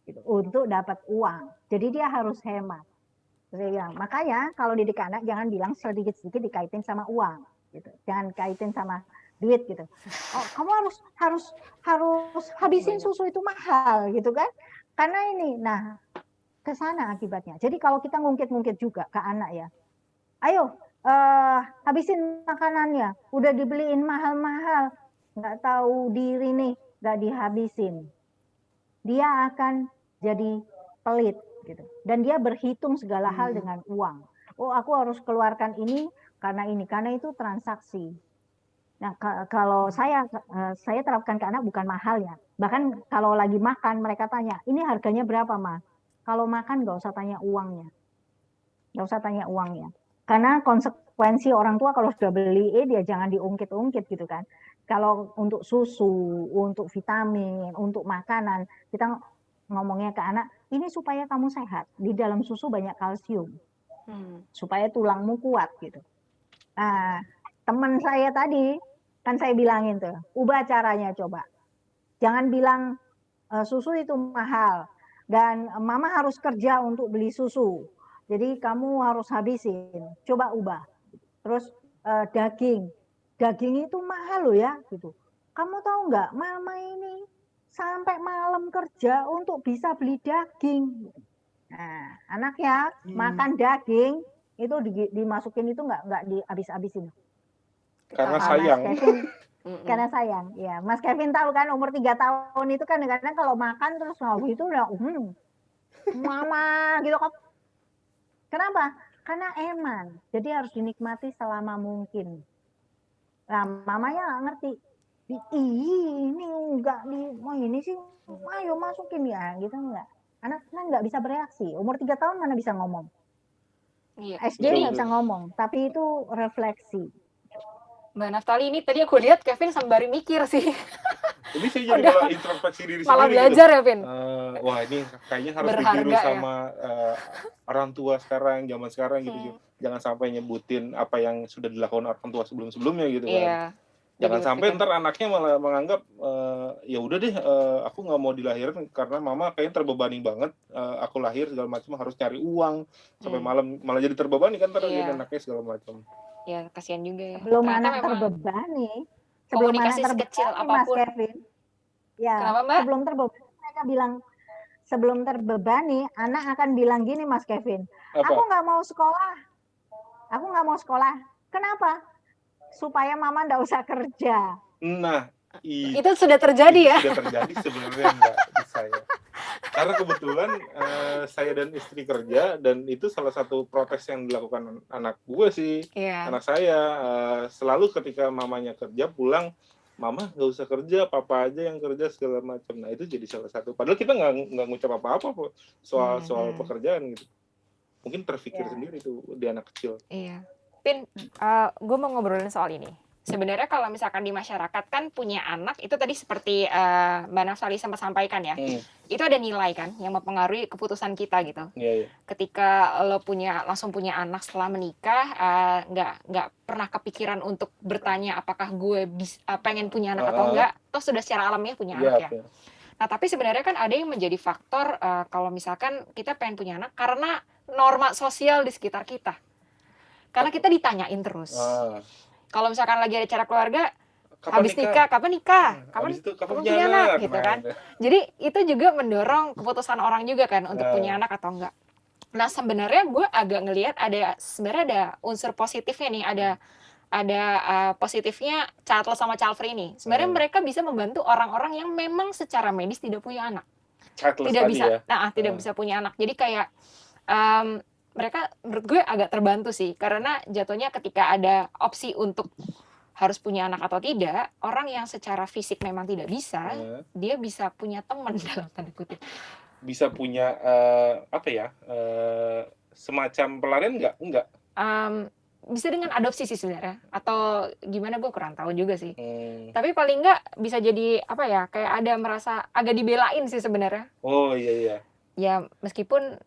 gitu, untuk dapat uang. Jadi dia harus hemat. Saya bilang, makanya kalau didik anak jangan bilang sedikit-sedikit dikaitin sama uang, gitu. Jangan kaitin sama duit gitu. Oh, kamu harus habisin susu itu mahal gitu kan? Karena ini, nah ke sana akibatnya. Jadi kalau kita ngungkit-ngungkit juga ke anak ya, ayo habisin makanannya, udah dibeliin mahal-mahal, nggak tahu diri nih, nggak dihabisin, dia akan jadi pelit gitu. Dan dia berhitung segala hal dengan uang. Oh, aku harus keluarkan ini karena itu transaksi. Nah, kalau saya terapkan ke anak bukan mahal ya. Bahkan kalau lagi makan mereka tanya, ini harganya berapa Ma? Kalau makan nggak usah tanya uangnya. Nggak usah tanya uangnya. Karena konsekuensi orang tua kalau sudah beli dia jangan diungkit-ungkit gitu kan. Kalau untuk susu, untuk vitamin, untuk makanan, kita ngomongnya ke anak, ini supaya kamu sehat. Di dalam susu banyak kalsium. Supaya tulangmu kuat gitu. Nah, teman saya tadi, kan saya bilangin tuh, ubah caranya coba. Jangan bilang susu itu mahal. Dan mama harus kerja untuk beli susu. Jadi kamu harus habisin. Coba ubah. Terus daging. Daging itu mahal loh ya gitu. Kamu tahu nggak, mama ini sampai malam kerja untuk bisa beli daging. Nah, anaknya makan daging itu dimasukin itu nggak dihabis-habisin. Karena Mas sayang. Kevin, karena sayang. Ya, Mas Kevin tahu kan umur 3 tahun itu kan kadang kalau makan terus itu udah mama gitu kan. Kenapa? Karena eman. Jadi harus dinikmati selama mungkin. Nah, mamanya nggak ngerti. Ini enggak ini sih, ayo masukin ya, gitu enggak. Anak kan nggak bisa bereaksi. Umur 3 tahun mana bisa ngomong. Iya. SD nggak bisa ngomong, tapi itu refleksi. Mbak Naftali, ini tadi aku lihat Kevin sembari mikir sih. Ini sih jadi malah introspeksi diri sendiri. Malah belajar gitu. Ya, Vin? Wah, ini kayaknya harus ditiru sama orang tua sekarang, zaman sekarang gitu. Jangan sampai nyebutin apa yang sudah dilakukan orang tua sebelum-sebelumnya gitu kan. Iya. Jangan Jadi sampai berpikir. ntar anaknya malah menganggap ya udah deh, aku nggak mau dilahirin karena mama kayaknya terbebani banget, aku lahir segala macam harus cari uang sampai malam, malah jadi terbebani kan ntar jadi Iya. anaknya segala macam. Ya kasihan juga ya. Sebelum Ternyata anak memang terbebani, komunikasi sekecil Mas apapun. Kevin. Ya, Kenapa, Mbak? sebelum terbebani, anak akan bilang gini, Mas Kevin. Apa? Aku nggak mau sekolah. Kenapa? Supaya mama nggak usah kerja. Nah, Itu sudah terjadi ya? Sudah terjadi sebenarnya Mbak di saya. Karena kebetulan saya dan istri kerja dan itu salah satu protes yang dilakukan anak gue sih. Iya. Anak saya selalu ketika mamanya kerja pulang, mama nggak usah kerja, papa aja yang kerja segala macam. Nah itu jadi salah satu. Padahal kita nggak ngucap apa-apa soal pekerjaan gitu. Mungkin terpikir sendiri tuh di anak kecil. Iya. Pin, gue mau ngobrolin soal ini. Sebenarnya kalau misalkan di masyarakat kan punya anak, itu tadi seperti Mbak Nafsali sempat sampaikan ya, itu ada nilai kan yang mempengaruhi keputusan kita gitu. Iya. Ketika lo langsung punya anak setelah menikah, nggak pernah kepikiran untuk bertanya apakah gue pengen punya anak atau enggak, toh sudah secara alamiah punya anak ya. Nah tapi sebenarnya kan ada yang menjadi faktor kalau misalkan kita pengen punya anak karena norma sosial di sekitar kita. Karena kita ditanyain terus. Kalau misalkan lagi ada acara keluarga, habis nikah, kapan nikah? Kapan punya anak? Gitu kan. Jadi itu juga mendorong keputusan orang juga kan untuk punya anak atau enggak. Nah sebenarnya gue agak ngelihat sebenarnya ada unsur positifnya nih, ada positifnya childless sama child free ini. Sebenarnya mereka bisa membantu orang-orang yang memang secara medis tidak punya anak. Tidak bisa punya anak. Jadi kayak mereka menurut gue agak terbantu sih, karena jatuhnya ketika ada opsi untuk harus punya anak atau tidak, orang yang secara fisik memang tidak bisa, dia bisa punya teman dalam tanda kutip. Bisa punya semacam pelarian enggak? Bisa dengan adopsi sih sebenarnya, atau gimana gue kurang tahu juga sih. Tapi paling enggak bisa jadi kayak ada merasa agak dibelain sih sebenarnya. Oh iya. Ya meskipun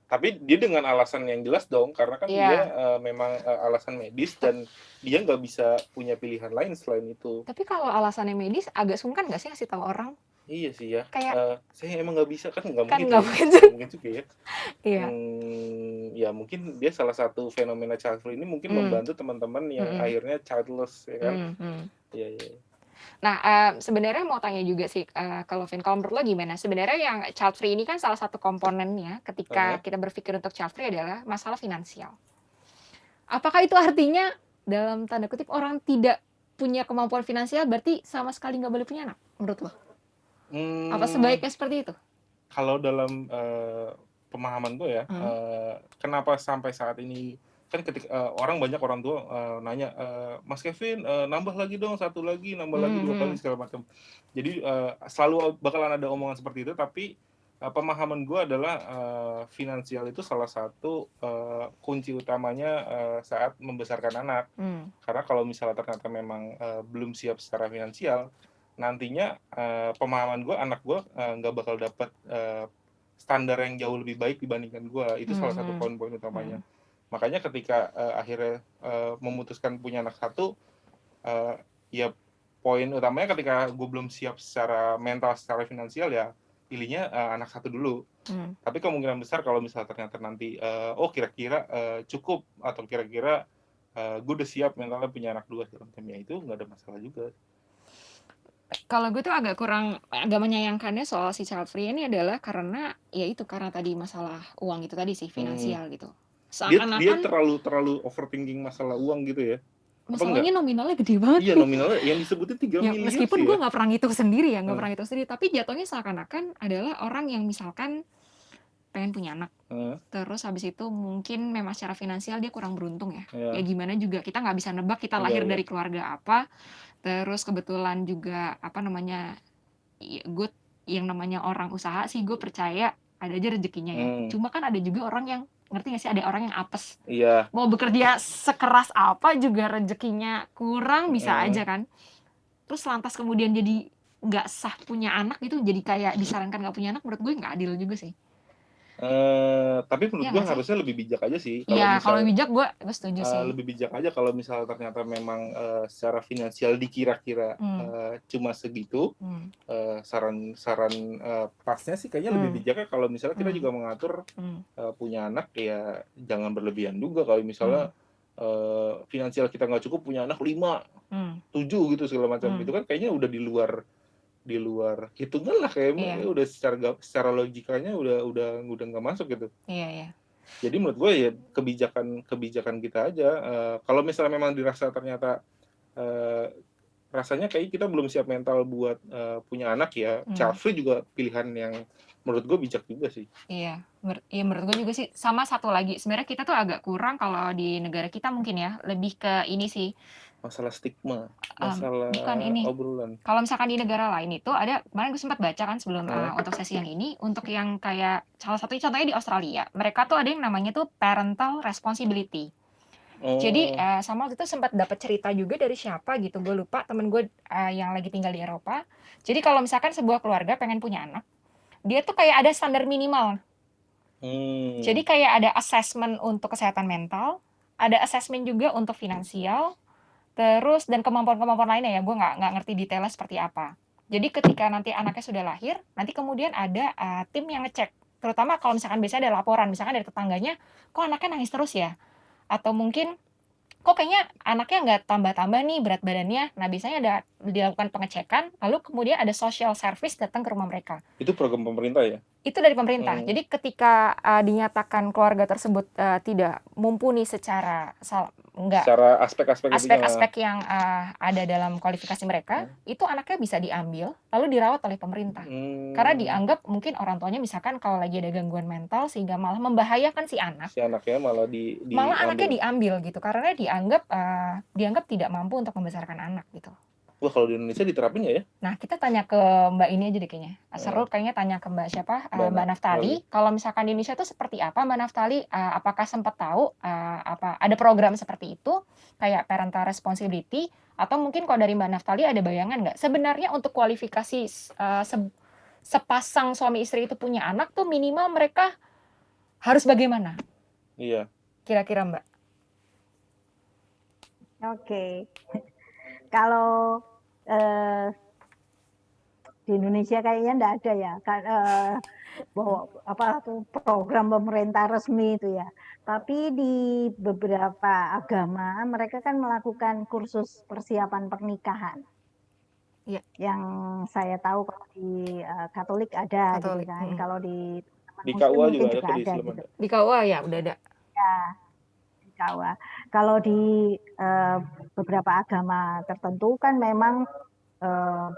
tapi dia dengan alasan yang jelas dong, karena kan dia memang alasan medis dan dia nggak bisa punya pilihan lain selain itu. Tapi kalau alasannya medis agak sungkan nggak sih ngasih tahu orang? Iya sih ya. Kayak saya emang nggak bisa kan nggak mungkin juga ya. Iya. Ya mungkin dia salah satu fenomena child free ini mungkin membantu teman-teman yang akhirnya childless ya kan. Iya. Nah, sebenarnya mau tanya juga sih kalau menurut lo gimana? Sebenarnya yang child free ini kan salah satu komponennya ketika kita berpikir untuk child free adalah masalah finansial. Apakah itu artinya dalam tanda kutip orang tidak punya kemampuan finansial berarti sama sekali nggak boleh punya anak menurut lo? Apa sebaiknya seperti itu? Kalau dalam pemahaman gue ya, kenapa sampai saat ini kan ketika orang tua nanya, Mas Kevin nambah lagi dong, satu lagi, nambah lagi 2 kali segala macam. Jadi selalu bakalan ada omongan seperti itu, tapi pemahaman gue adalah finansial itu salah satu kunci utamanya saat membesarkan anak. Karena kalau misalnya ternyata memang belum siap secara finansial, nantinya pemahaman gue anak gue nggak bakal dapat standar yang jauh lebih baik dibandingkan gue. Itu salah satu poin-poin utamanya. Makanya ketika akhirnya memutuskan punya anak satu, ya poin utamanya ketika gue belum siap secara mental, secara finansial, ya pilihnya anak satu dulu. Tapi kemungkinan besar kalau misalnya ternyata nanti kira-kira cukup atau kira-kira gue udah siap mentalnya punya anak 2 ya itu nggak ada masalah juga. Kalau gue tuh agak menyayangkannya soal si child free ini adalah karena tadi masalah uang itu tadi sih, finansial gitu. Dia terlalu overthinking masalah uang gitu ya. Masalahnya nominalnya gede banget. Iya, nominalnya yang disebutin 3 miliar meskipun gue nggak pernah ngitung sendiri ya, tapi jatuhnya seakan-akan adalah orang yang misalkan pengen punya anak, terus habis itu mungkin memang secara finansial dia kurang beruntung ya. Ya gimana juga kita nggak bisa nebak kita lahir dari keluarga apa, terus kebetulan juga gue yang namanya orang usaha sih, gue percaya ada aja rezekinya ya. Cuma kan ada juga orang yang ngerti nggak sih, ada orang yang apes. Iya. Mau bekerja sekeras apa juga rezekinya kurang, bisa aja kan. Terus lantas kemudian jadi nggak sah punya anak itu, jadi kayak disarankan nggak punya anak, menurut gue nggak adil juga sih. Tapi menurut Iya gue nggak sih? harusnya lebih bijak aja sih Iya, kalau misal bijak gue setuju sih. lebih bijak aja kalau misal ternyata memang secara finansial dikira-kira cuma segitu. Saran pasnya sih kayaknya lebih bijaknya kalau misalnya kita juga mengatur punya anak ya jangan berlebihan juga. Kalau misalnya finansial kita nggak cukup punya anak 5, 7 gitu segala macam, itu kan kayaknya udah di luar hitungan lah, kayaknya udah secara logikanya udah nggak masuk gitu. Iya. Jadi menurut gue ya kebijakan kita aja. Kalau misalnya memang dirasa ternyata rasanya kayak kita belum siap mental buat punya anak ya, child free juga pilihan yang menurut gue bijak juga sih. Iya, menurut gue juga sih. Sama satu lagi, sebenarnya kita tuh agak kurang kalau di negara kita mungkin ya, lebih ke ini sih. Masalah stigma, masalah bukan ini. obrolan. Kalau misalkan di negara lain itu ada, kemarin gue sempat baca kan sebelum untuk sesi yang ini, untuk yang kayak salah satu contohnya di Australia, mereka tuh ada yang namanya tuh parental responsibility. Jadi sama waktu itu sempat dapat cerita juga dari siapa gitu, gue lupa, temen gue yang lagi tinggal di Eropa. Jadi kalau misalkan sebuah keluarga pengen punya anak, dia tuh kayak ada standar minimal. Jadi kayak ada assessment untuk kesehatan mental, ada assessment juga untuk finansial, terus dan kemampuan-kemampuan lainnya ya, gue nggak ngerti detailnya seperti apa. Jadi ketika nanti anaknya sudah lahir, nanti kemudian ada tim yang ngecek. Terutama kalau misalkan biasanya ada laporan, misalkan dari tetangganya, kok anaknya nangis terus ya? Atau mungkin kok kayaknya anaknya nggak tambah-tambah nih berat badannya. Nah, biasanya ada dilakukan pengecekan, lalu kemudian ada social service datang ke rumah mereka. Itu program pemerintah ya? Itu dari pemerintah. Jadi ketika dinyatakan keluarga tersebut tidak mumpuni secara secara aspek-aspek yang ada dalam kualifikasi mereka, itu anaknya bisa diambil lalu dirawat oleh pemerintah. Karena dianggap mungkin orang tuanya misalkan kalau lagi ada gangguan mental sehingga malah membahayakan si anak. Si anaknya malah anaknya diambil gitu karena dianggap tidak mampu untuk membesarkan anak gitu. Wah, kalau di Indonesia diterapin nggak ya? Nah, kita tanya ke Mbak ini aja deh kayaknya. Seru kayaknya tanya ke Mbak siapa? Mbak Naftali. Kalau misalkan di Indonesia itu seperti apa Mbak Naftali? Apakah sempat tahu apa ada program seperti itu kayak parental responsibility atau mungkin kalau dari Mbak Naftali ada bayangan nggak? Sebenarnya untuk kualifikasi sepasang suami istri itu punya anak tuh minimal mereka harus bagaimana? Iya. Kira-kira Mbak? Oke. Kalau di Indonesia kayaknya enggak ada ya, bahwa program pemerintah resmi itu ya. Tapi di beberapa agama mereka kan melakukan kursus persiapan pernikahan. Iya. Yang saya tahu kalau di Katolik ada gitu kan. Kalau di KUA juga ada gitu. Di KUA ya udah ada. Ya. Kalau di beberapa agama tertentu kan memang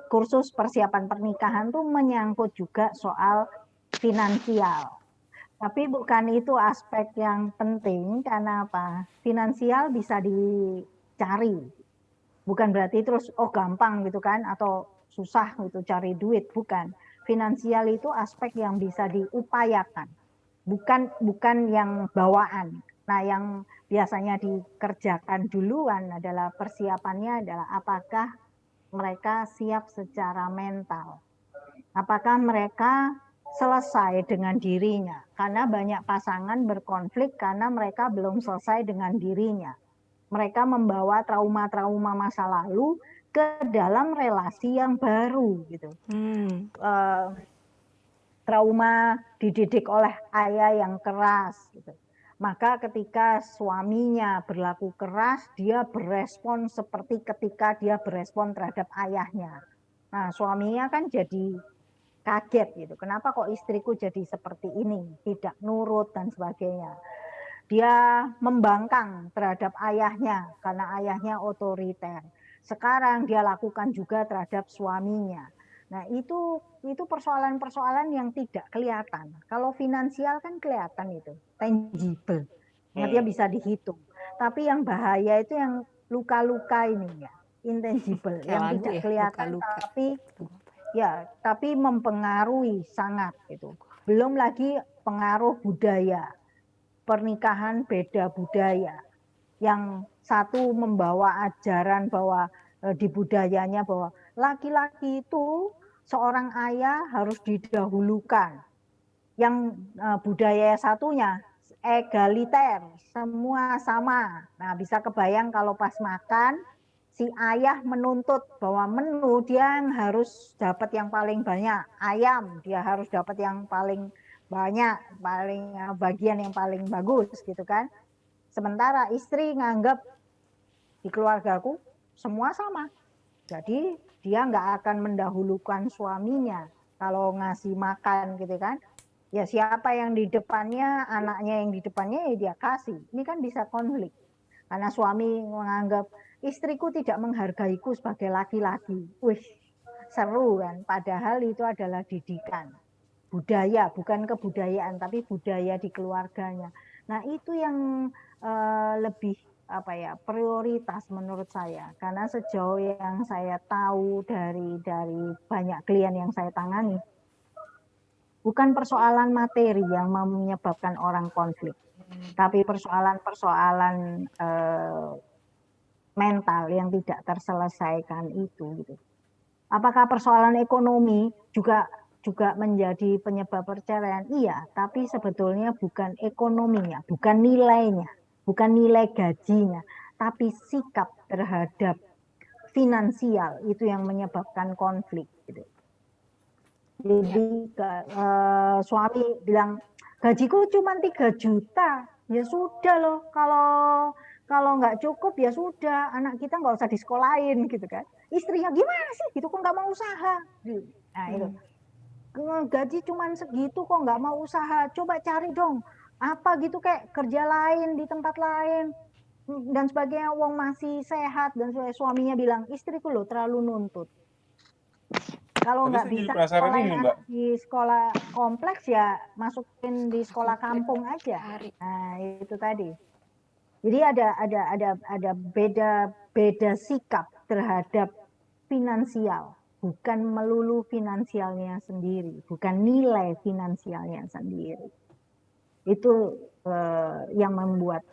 kursus persiapan pernikahan tuh menyangkut juga soal finansial. Tapi bukan itu aspek yang penting karena apa? Finansial bisa dicari. Bukan berarti terus gampang gitu kan atau susah gitu cari duit, bukan. Finansial itu aspek yang bisa diupayakan. Bukan yang bawaan. Nah, yang biasanya dikerjakan duluan adalah persiapannya adalah apakah mereka siap secara mental. Apakah mereka selesai dengan dirinya. Karena banyak pasangan berkonflik karena mereka belum selesai dengan dirinya. Mereka membawa trauma-trauma masa lalu ke dalam relasi yang baru gitu. Trauma dididik oleh ayah yang keras gitu. Maka ketika suaminya berlaku keras, dia berespon seperti ketika dia berespon terhadap ayahnya. Nah, suaminya kan jadi kaget gitu. Kenapa kok istriku jadi seperti ini? Tidak nurut dan sebagainya. Dia membangkang terhadap ayahnya karena ayahnya otoriter. Sekarang dia lakukan juga terhadap suaminya. Nah, itu persoalan-persoalan yang tidak kelihatan. Kalau finansial kan kelihatan itu, tangible. Dia bisa dihitung. Tapi yang bahaya itu yang luka-luka ini ya, intangible, yang tidak kelihatan tapi mempengaruhi sangat gitu. Belum lagi pengaruh budaya. Pernikahan beda budaya. Yang satu membawa ajaran bahwa di budayanya bahwa laki-laki itu seorang ayah harus didahulukan. yang budaya satunya egaliter, semua sama. Nah, bisa kebayang kalau pas makan si ayah menuntut bahwa menu dia harus dapat yang paling banyak ayam, dia harus dapat yang paling banyak, paling bagian yang paling bagus gitu kan. Sementara istri nganggap di keluargaku semua sama. Jadi dia nggak akan mendahulukan suaminya kalau ngasih makan gitu kan. Ya siapa yang di depannya, anaknya yang di depannya ya dia kasih. Ini kan bisa konflik. Karena suami menganggap istriku tidak menghargaiku sebagai laki-laki. Wih, seru kan. Padahal itu adalah didikan. Budaya, bukan kebudayaan, tapi budaya di keluarganya. Nah itu yang lebih apa ya prioritas menurut saya. Karena sejauh yang saya tahu dari banyak klien yang saya tangani, bukan persoalan materi yang menyebabkan orang konflik, tapi persoalan-persoalan mental yang tidak terselesaikan itu. Gitu. Apakah persoalan ekonomi juga menjadi penyebab perceraian? Iya, tapi sebetulnya bukan ekonominya, bukan nilainya, bukan nilai gajinya, tapi sikap terhadap finansial itu yang menyebabkan konflik. Gitu. Jadi suami bilang gajiku cuma 3 juta, ya sudah loh. Kalau nggak cukup ya sudah, anak kita nggak usah disekolahin gitu kan. Istrinya gimana sih? Gitu kok nggak mau usaha? Nah itu gaji cuma segitu kok nggak mau usaha. Coba cari dong apa gitu kayak kerja lain di tempat lain dan sebagainya. Wong masih sehat dan suaminya bilang istriku loh terlalu nuntut. Kalau nggak bisa sekolahin anak di sekolah kompleks ya masukin di sekolah kampung aja. Nah itu tadi. Jadi ada beda sikap terhadap finansial, bukan melulu finansialnya sendiri, bukan nilai finansialnya sendiri. Itu yang membuat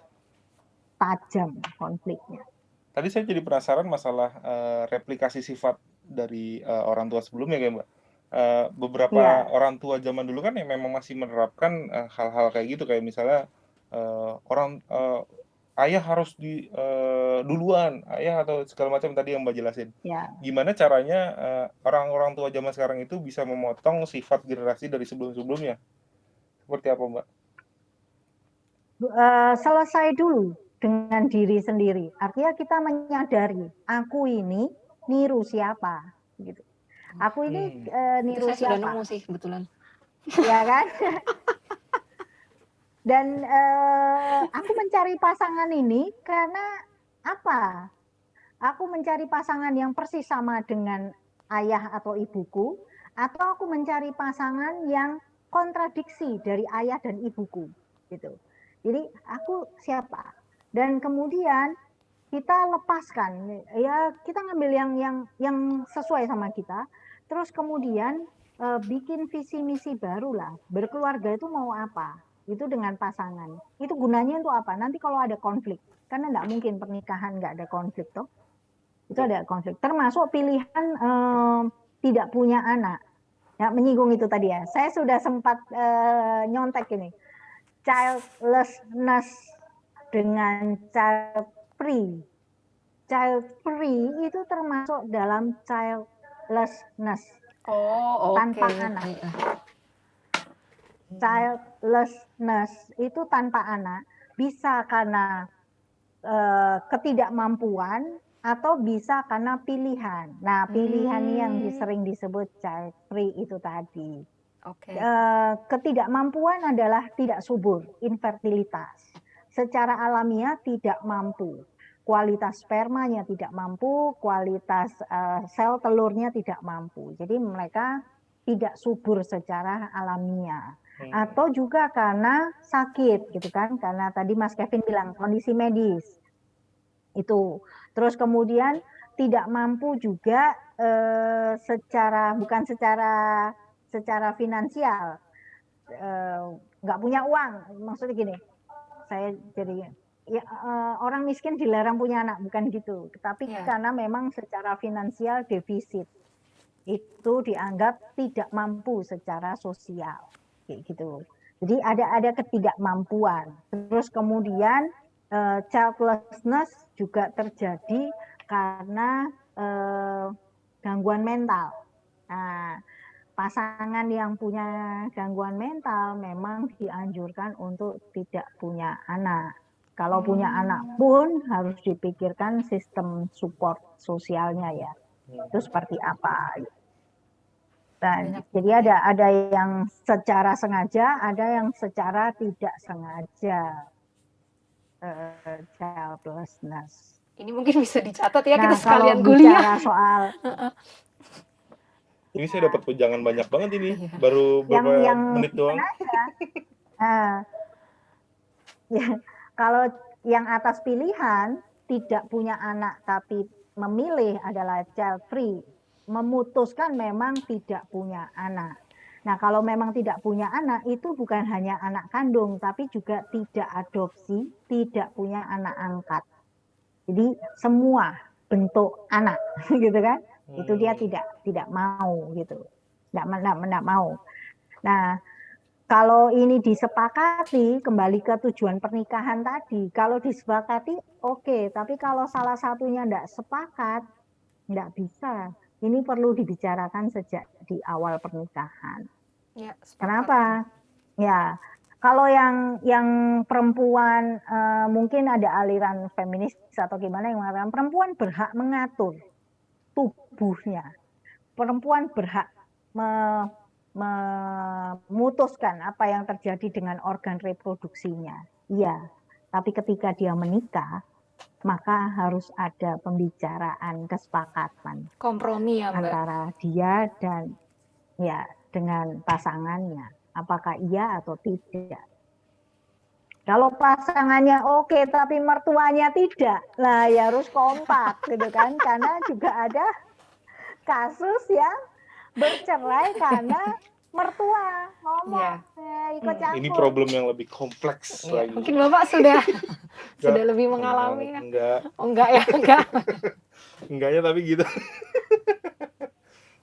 tajam konfliknya. Tadi saya jadi penasaran masalah replikasi sifat dari orang tua sebelumnya ya Mbak. Beberapa orang tua zaman dulu kan yang memang masih menerapkan hal-hal kayak gitu, kayak misalnya ayah harus duluan, ayah atau segala macam tadi yang Mbak jelasin. Ya. Gimana caranya orang-orang tua zaman sekarang itu bisa memotong sifat generasi dari sebelum-sebelumnya? Seperti apa Mbak? Selesai dulu dengan diri sendiri. Artinya kita menyadari, aku ini niru siapa, gitu. Aku ini niru saya siapa? Sudah nemu sih kebetulan. Ya kan? Dan aku mencari pasangan ini karena apa? Aku mencari pasangan yang persis sama dengan ayah atau ibuku, atau aku mencari pasangan yang kontradiksi dari ayah dan ibuku, gitu. Jadi aku siapa? Dan kemudian kita lepaskan, ya kita ngambil yang sesuai sama kita. Terus kemudian bikin visi misi baru lah. Berkeluarga itu mau apa? Itu dengan pasangan. Itu gunanya untuk apa? Nanti kalau ada konflik, karena nggak mungkin pernikahan nggak ada konflik toh. Itu ada konflik. Termasuk pilihan tidak punya anak. Ya, menyinggung itu tadi ya. Saya sudah sempat nyontek ini. Childlessness dengan child free. Child free itu termasuk dalam childlessness. Oh, tanpa anak. Childlessness itu tanpa anak bisa karena ketidakmampuan atau bisa karena pilihan. Nah, pilihan yang sering disebut child free itu tadi. Ketidakmampuan adalah tidak subur, infertilitas. Secara alamiah tidak mampu. Kualitas spermanya tidak mampu, kualitas sel telurnya tidak mampu. Jadi mereka tidak subur secara alamiah. Atau juga karena sakit gitu kan, karena tadi Mas Kevin bilang kondisi medis. Itu. Terus kemudian tidak mampu juga bukan secara finansial, nggak punya uang, maksudnya gini, saya jadi ya, orang miskin dilarang punya anak, bukan gitu, tapi karena memang secara finansial defisit, itu dianggap tidak mampu secara sosial. gitu. Jadi ada ketidakmampuan. Terus kemudian childlessness juga terjadi karena gangguan mental. Nah, pasangan yang punya gangguan mental memang dianjurkan untuk tidak punya anak. Kalau punya anak pun harus dipikirkan sistem support sosialnya ya. Itu seperti apa. Dan jadi ada yang secara sengaja, ada yang secara tidak sengaja childlessness. Ini mungkin bisa dicatat ya, kita Nah, sekalian kalau kuliah. bicara soal Ini saya dapat wejangan banyak banget ini, baru beberapa menit doang. Ya, kalau yang atas pilihan tidak punya anak tapi memilih adalah child free, memutuskan memang tidak punya anak. Nah, kalau memang tidak punya anak itu bukan hanya anak kandung tapi juga tidak adopsi, tidak punya anak angkat. Jadi semua bentuk anak gitu kan? Itu dia tidak mau gitu. Tidak mau. Nah, kalau ini disepakati, kembali ke tujuan pernikahan tadi, kalau disepakati oke, tapi kalau salah satunya tidak sepakat, tidak bisa. Ini perlu dibicarakan sejak di awal pernikahan. Ya, kenapa? Ya, kalau yang perempuan mungkin ada aliran feminis atau gimana yang mengatakan perempuan berhak mengatur tubuhnya, perempuan berhak memutuskan apa yang terjadi dengan organ reproduksinya. Iya, tapi ketika dia menikah, maka harus ada pembicaraan, kesepakatan, kompromi ya, Mbak, antara dia dan ya dengan pasangannya, apakah iya atau tidak. Kalau pasangannya oke tapi mertuanya tidak, lah ya harus kompak gitu kan, karena juga ada kasus yang bercerai karena mertua ngomong ikut campur. Ini problem yang lebih kompleks lagi. Mungkin Bapak sudah lebih mengalami ya? Enggak ya, enggak. Enggaknya tapi gitu.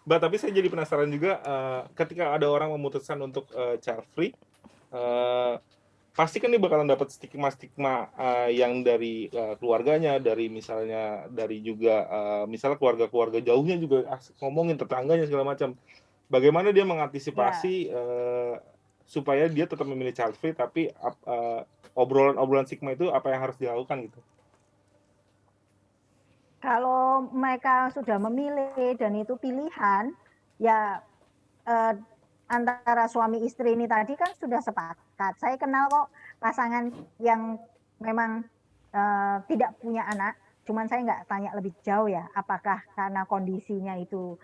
Mbak, tapi saya jadi penasaran juga ketika ada orang memutuskan untuk child free, pasti kan dia bakalan dapat stigma yang dari keluarganya, dari misalnya dari juga misalnya keluarga jauhnya juga ngomongin, tetangganya segala macam. Bagaimana dia mengantisipasi supaya dia tetap memilih child free, tapi obrolan stigma itu apa yang harus dilakukan gitu? Kalau mereka sudah memilih dan itu pilihan, ya antara suami istri ini tadi kan sudah sepakat. Saya kenal kok pasangan yang memang tidak punya anak, cuman saya nggak tanya lebih jauh ya, apakah karena kondisinya itu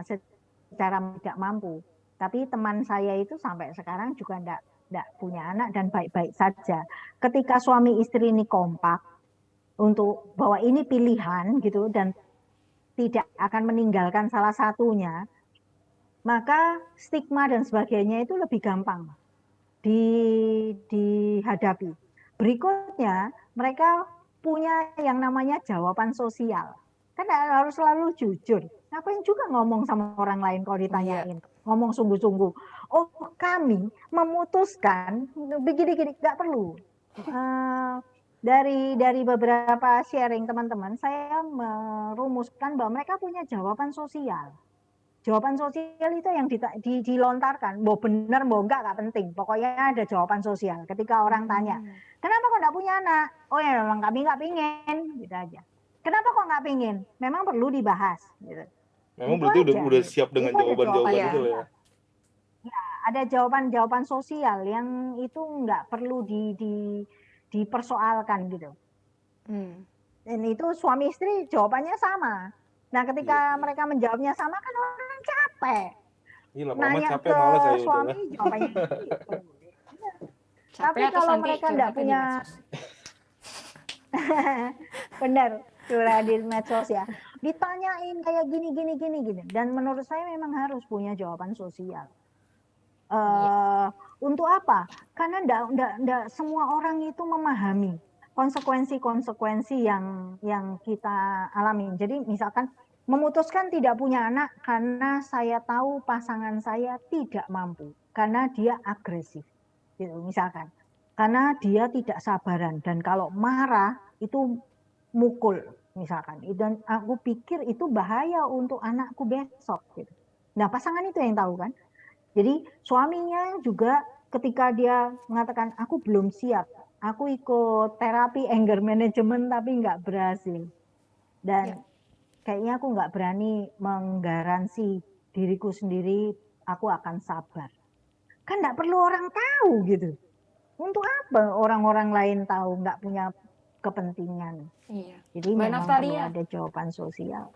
secara tidak mampu. Tapi teman saya itu sampai sekarang juga nggak punya anak dan baik-baik saja. Ketika suami istri ini kompak untuk bahwa ini pilihan gitu dan tidak akan meninggalkan salah satunya, maka stigma dan sebagainya itu lebih gampang dihadapi. Berikutnya, mereka punya yang namanya jawaban sosial. Kan harus selalu jujur. Ngapain juga ngomong sama orang lain kalau ditanyain. Ngomong sungguh-sungguh. Oh, kami memutuskan begini-gini, nggak perlu. Dari beberapa sharing teman-teman, saya merumuskan bahwa mereka punya jawaban sosial. Jawaban sosial itu yang dilontarkan, mau benar mau enggak penting. Pokoknya ada jawaban sosial. Ketika orang tanya, kenapa kok enggak punya anak? Oh ya memang kami enggak pingin, gitu aja. Kenapa kok enggak pingin? Memang perlu dibahas. Gitu. Memang berarti udah siap dengan jawaban-jawaban itu ya. Ya, ada jawaban-jawaban sosial yang itu enggak perlu dipersoalkan gitu. Dan itu suami istri jawabannya sama. Nah, ketika mereka menjawabnya sama kan orang capek. Iya, nanya capek, ke malas saya suami jawabannya gitu. Tapi kalau mereka enggak punya benar, curhat di medsos ya. Ditanyain kayak gini. Dan menurut saya memang harus punya jawaban sosial. Untuk apa? Karena enggak semua orang itu memahami konsekuensi yang kita alami. Jadi misalkan memutuskan tidak punya anak karena saya tahu pasangan saya tidak mampu, karena dia agresif, gitu misalkan. Karena dia tidak sabaran dan kalau marah itu mukul misalkan. Dan aku pikir itu bahaya untuk anakku besok, gitu. Nah, pasangan itu yang tahu kan. Jadi suaminya juga ketika dia mengatakan aku belum siap, aku ikut terapi anger management tapi nggak berhasil. Dan kayaknya aku nggak berani menggaransi diriku sendiri aku akan sabar. Kan nggak perlu orang tahu gitu. Untuk apa orang-orang lain tahu, nggak punya kepentingan. Iya. Jadi Mbak memang perlu Naftalia, ada jawaban sosial.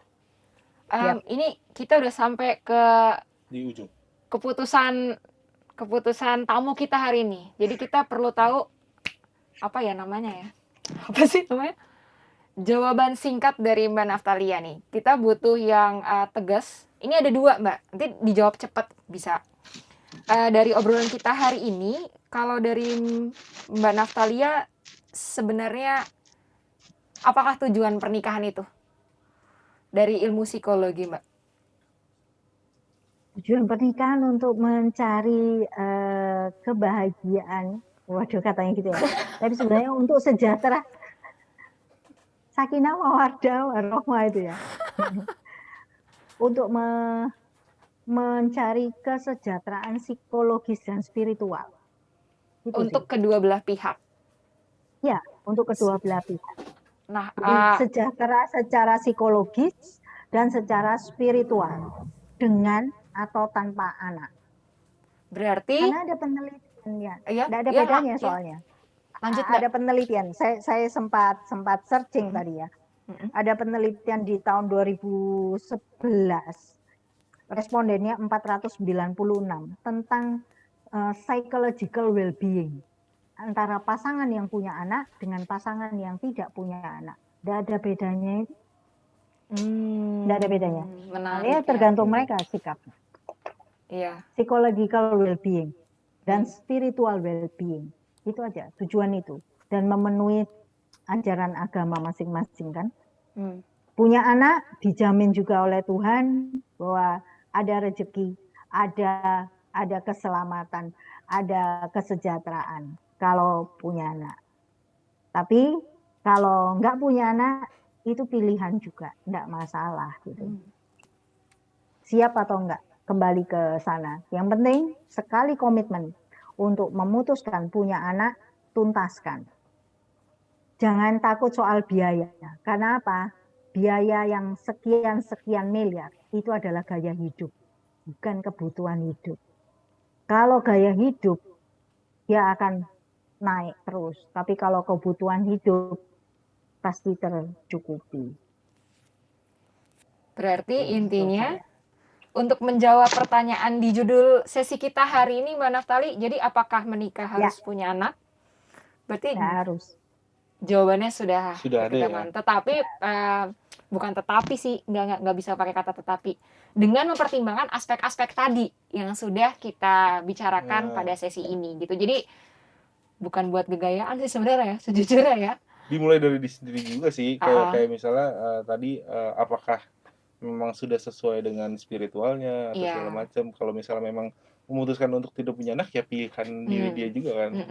ini kita udah sampai ke di ujung. keputusan tamu kita hari ini. Jadi kita perlu tahu apa ya namanya ya? Apa sih namanya? Jawaban singkat dari Mbak Naftalia nih. Kita butuh yang tegas. Ini ada 2, Mbak. Nanti dijawab cepat bisa. Dari obrolan kita hari ini, kalau dari Mbak Naftalia, sebenarnya apakah tujuan pernikahan itu? Dari ilmu psikologi, Mbak. Tujuan pernikahan untuk mencari kebahagiaan. Waduh, katanya gitu ya. Tapi sebenarnya untuk sejahtera. Sakinah mawaddah warahmah itu ya. Untuk mencari kesejahteraan psikologis dan spiritual. Itu untuk sih. kedua belah pihak. Ya, untuk kedua belah pihak. Nah, Jadi sejahtera secara psikologis dan secara spiritual dengan atau tanpa anak. berarti Karena ada penelitian ya, Iya, tidak ada iya, bedanya iya. soalnya. Lanjut, Mbak. Ada penelitian. Saya sempat searching tadi ya. Ada penelitian di tahun 2011. Respondennya 496 tentang psychological well-being antara pasangan yang punya anak dengan pasangan yang tidak punya anak. Tidak ada bedanya itu. Tidak ada bedanya. Menarik, tergantung mereka sikapnya. Iya. Psychological well-being dan spiritual well-being. Itu aja tujuan itu. Dan memenuhi ajaran agama masing-masing kan. Punya anak dijamin juga oleh Tuhan bahwa ada rezeki, ada keselamatan, ada kesejahteraan kalau punya anak. Tapi kalau nggak punya anak itu pilihan juga, nggak masalah gitu. Siap atau enggak kembali ke sana. Yang penting sekali komitmen untuk memutuskan punya anak, tuntaskan. Jangan takut soal biaya. Karena apa? Biaya yang sekian miliar itu adalah gaya hidup, bukan kebutuhan hidup. Kalau gaya hidup, dia akan naik terus. Tapi kalau kebutuhan hidup, pasti tercukupi. Berarti intinya, untuk menjawab pertanyaan di judul sesi kita hari ini, Mbak Naftali, jadi apakah menikah harus punya anak? Berarti harus. Jawabannya sudah ada ya. Tetapi bukan tetapi sih, nggak bisa pakai kata tetapi. Dengan mempertimbangkan aspek-aspek tadi yang sudah kita bicarakan pada sesi ini, gitu. Jadi bukan buat gegayaan sih sebenarnya ya, sejujurnya ya. Dimulai dari diri sendiri juga sih, kayak misalnya tadi apakah memang sudah sesuai dengan spiritualnya atau segala macam. Kalau misalnya memang memutuskan untuk tidak punya anak, ya pilihan diri dia juga kan.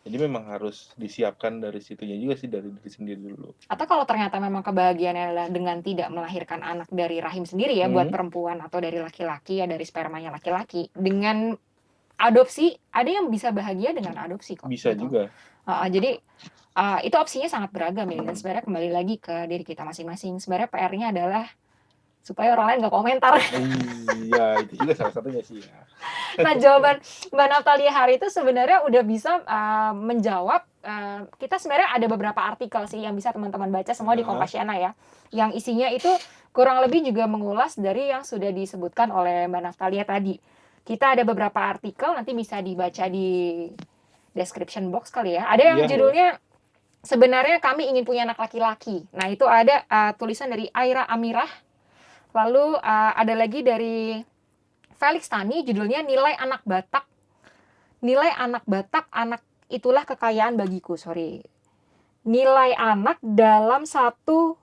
Jadi memang harus disiapkan dari situnya juga sih, dari diri sendiri dulu. Atau kalau ternyata memang kebahagiaannya adalah dengan tidak melahirkan anak dari rahim sendiri ya, buat perempuan, atau dari laki-laki ya, dari spermanya laki-laki, dengan adopsi, ada yang bisa bahagia dengan adopsi kok. Bisa gitu juga. Jadi itu opsinya sangat beragam ya, dan sebenarnya kembali lagi ke diri kita masing-masing. Sebenarnya PR-nya adalah supaya orang lain nggak komentar. Iya, itu juga salah satunya sih ya. Nah, jawaban Mbak Naftalia hari itu sebenarnya udah bisa menjawab. Kita sebenarnya ada beberapa artikel sih yang bisa teman-teman baca semua di Kompasiana ya, yang isinya itu kurang lebih juga mengulas dari yang sudah disebutkan oleh Mbak Naftalia tadi. Kita ada beberapa artikel, nanti bisa dibaca di description box kali ya. Ada yang judulnya sebenarnya kami ingin punya anak laki-laki. Nah, itu ada tulisan dari Aira Amirah. Lalu ada lagi dari Felix Tani, judulnya Nilai Anak Batak. Nilai anak Batak, anak itulah kekayaan bagiku. Nilai anak dalam satu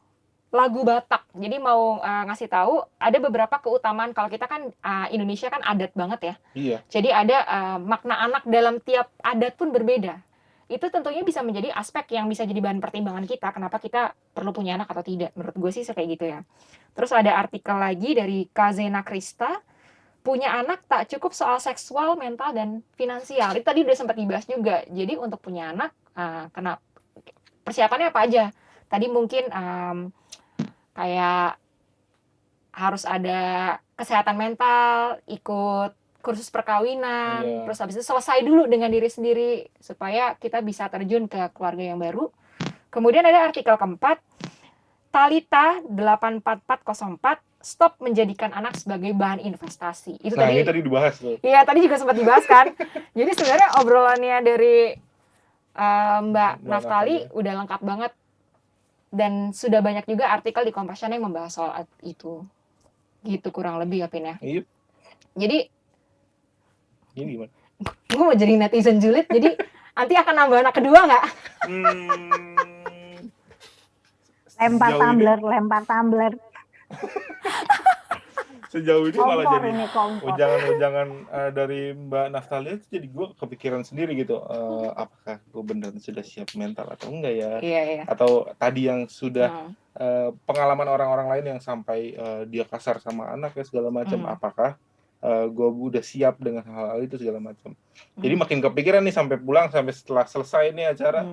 lagu Batak. Jadi mau ngasih tahu ada beberapa keutamaan. Kalau kita kan Indonesia kan adat banget ya. Iya. Jadi ada makna anak dalam tiap adat pun berbeda. Itu tentunya bisa menjadi aspek yang bisa jadi bahan pertimbangan kita. Kenapa kita perlu punya anak atau tidak. Menurut gue sih kayak gitu ya. Terus ada artikel lagi dari Kazena Krista. Punya anak tak cukup soal seksual, mental, dan finansial. Itu tadi udah sempat dibahas juga. Jadi untuk punya anak, persiapannya apa aja? Tadi mungkin kayak harus ada kesehatan mental, ikut kursus perkawinan, terus habis itu selesai dulu dengan diri sendiri supaya kita bisa terjun ke keluarga yang baru. Kemudian ada artikel keempat, Talita 84404, stop menjadikan anak sebagai bahan investasi. Itu ini tadi dibahas tuh. Iya, tadi juga sempat dibahas kan. Jadi sebenarnya obrolannya dari Mbak Naftali udah lengkap banget. Dan sudah banyak juga artikel di Compassion yang membahas soal itu. Gitu kurang lebih ya, Pin ya. Iya. Jadi ini gimana? Gue mau jadi netizen julid, jadi nanti akan nambah anak kedua nggak? Lempar tumbler. Sejauh ini malah jadi kompor. ujangan-ujangan dari Mbak Naftali itu jadi gue kepikiran sendiri gitu, apakah gue beneran sudah siap mental atau enggak ya? Iya. Atau tadi yang sudah pengalaman orang-orang lain yang sampai dia kasar sama anak ya segala macam, apakah gue udah siap dengan hal-hal itu segala macam. Jadi makin kepikiran nih sampai pulang, sampai setelah selesai nih acara,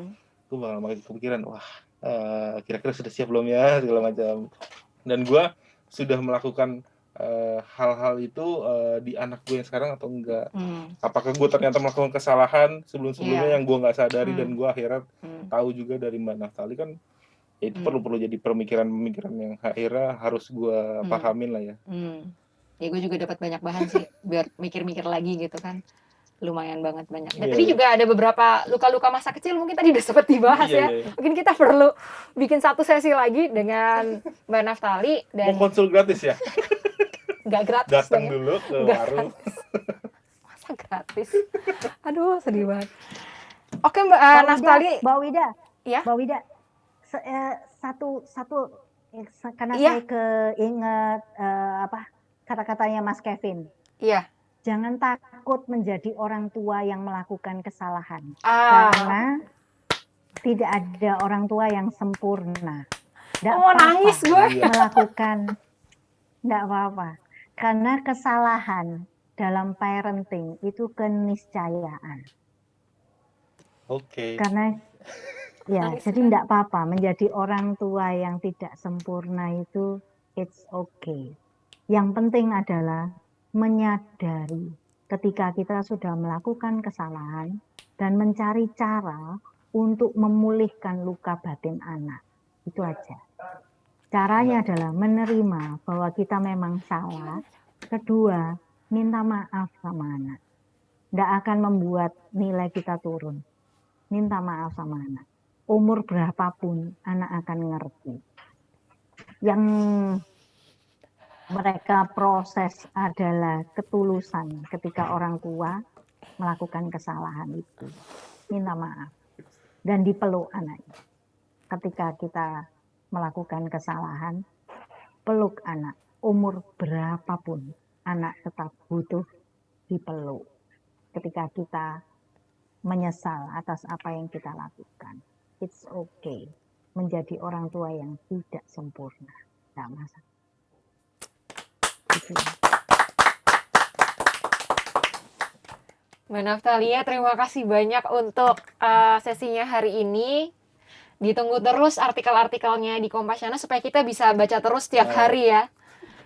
gue bakal makin kepikiran, wah kira-kira sudah siap belum ya segala macam. Dan gue sudah melakukan hal-hal itu di anak gue yang sekarang atau enggak. Apakah gue ternyata melakukan kesalahan sebelum-sebelumnya yang gue nggak sadari dan gue akhirnya tahu juga dari Mbak Naftali kan ya itu perlu jadi pemikiran-pemikiran yang akhirnya harus gue pahamin lah ya. Ya gue juga dapat banyak bahan sih biar mikir-mikir lagi gitu kan. Lumayan banget banyak. Dan tadi juga ada beberapa luka-luka masa kecil mungkin tadi udah sempat dibahas ya. Mungkin kita perlu bikin satu sesi lagi dengan Mbak Naftali dan mau konsul gratis ya? Nggak gratis. Datang dulu ke warung. Masa gratis? Aduh, sedih banget. Oke, Mbak Naftali. Mbak Wida. Ya? Mbak Wida. Satu karena saya keinget kata-katanya Mas Kevin. Iya. Jangan takut menjadi orang tua yang melakukan kesalahan. Karena tidak ada orang tua yang sempurna. Nangis gue. Melakukan, enggak apa-apa. Karena kesalahan dalam parenting itu keniscayaan. Oke. Karena jadi enggak apa-apa menjadi orang tua yang tidak sempurna itu it's okay. Yang penting adalah menyadari ketika kita sudah melakukan kesalahan dan mencari cara untuk memulihkan luka batin anak. Itu aja. Caranya adalah menerima bahwa kita memang salah. Kedua, minta maaf sama anak. Tidak akan membuat nilai kita turun. Minta maaf sama anak. Umur berapapun anak akan ngerti. Yang mereka proses adalah ketulusan ketika orang tua melakukan kesalahan itu. Minta maaf. Dan dipeluk anaknya. Ketika kita melakukan kesalahan, peluk anak. Umur berapapun anak tetap butuh dipeluk. Ketika kita menyesal atas apa yang kita lakukan. It's okay. Menjadi orang tua yang tidak sempurna. Tidak masalah. Mbak Naftalia, terima kasih banyak untuk sesinya hari ini. Ditunggu terus artikel-artikelnya di Compassion supaya kita bisa baca terus setiap hari ya.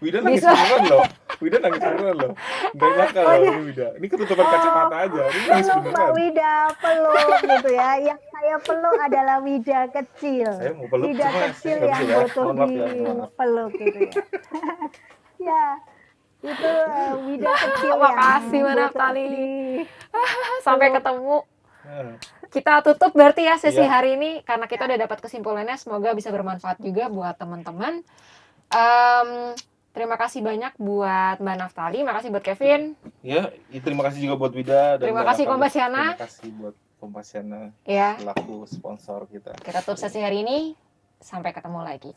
Wida nangis beneran loh. Gak nyangka loh Wida. Ini ketutupan kacamata aja. Ini nangis beneran. Mbak Wida peluk gitu ya. Yang saya peluk adalah Wida kecil. Saya mau peluk Wida kecil yang butuh dipeluk gitu ya. Ya, itu Wida kecil. Makasih Mbak Naftali. Sampai ketemu. Kita tutup berarti ya sesi hari ini karena kita udah dapat kesimpulannya, semoga bisa bermanfaat juga buat teman-teman. Terima kasih banyak buat Mbak Naftali, makasih buat Kevin. Ya, terima kasih juga buat Wida dan terima kasih Compassion. Terima kasih buat Compassion ya, selaku sponsor kita. Kita tutup sesi hari ini, sampai ketemu lagi.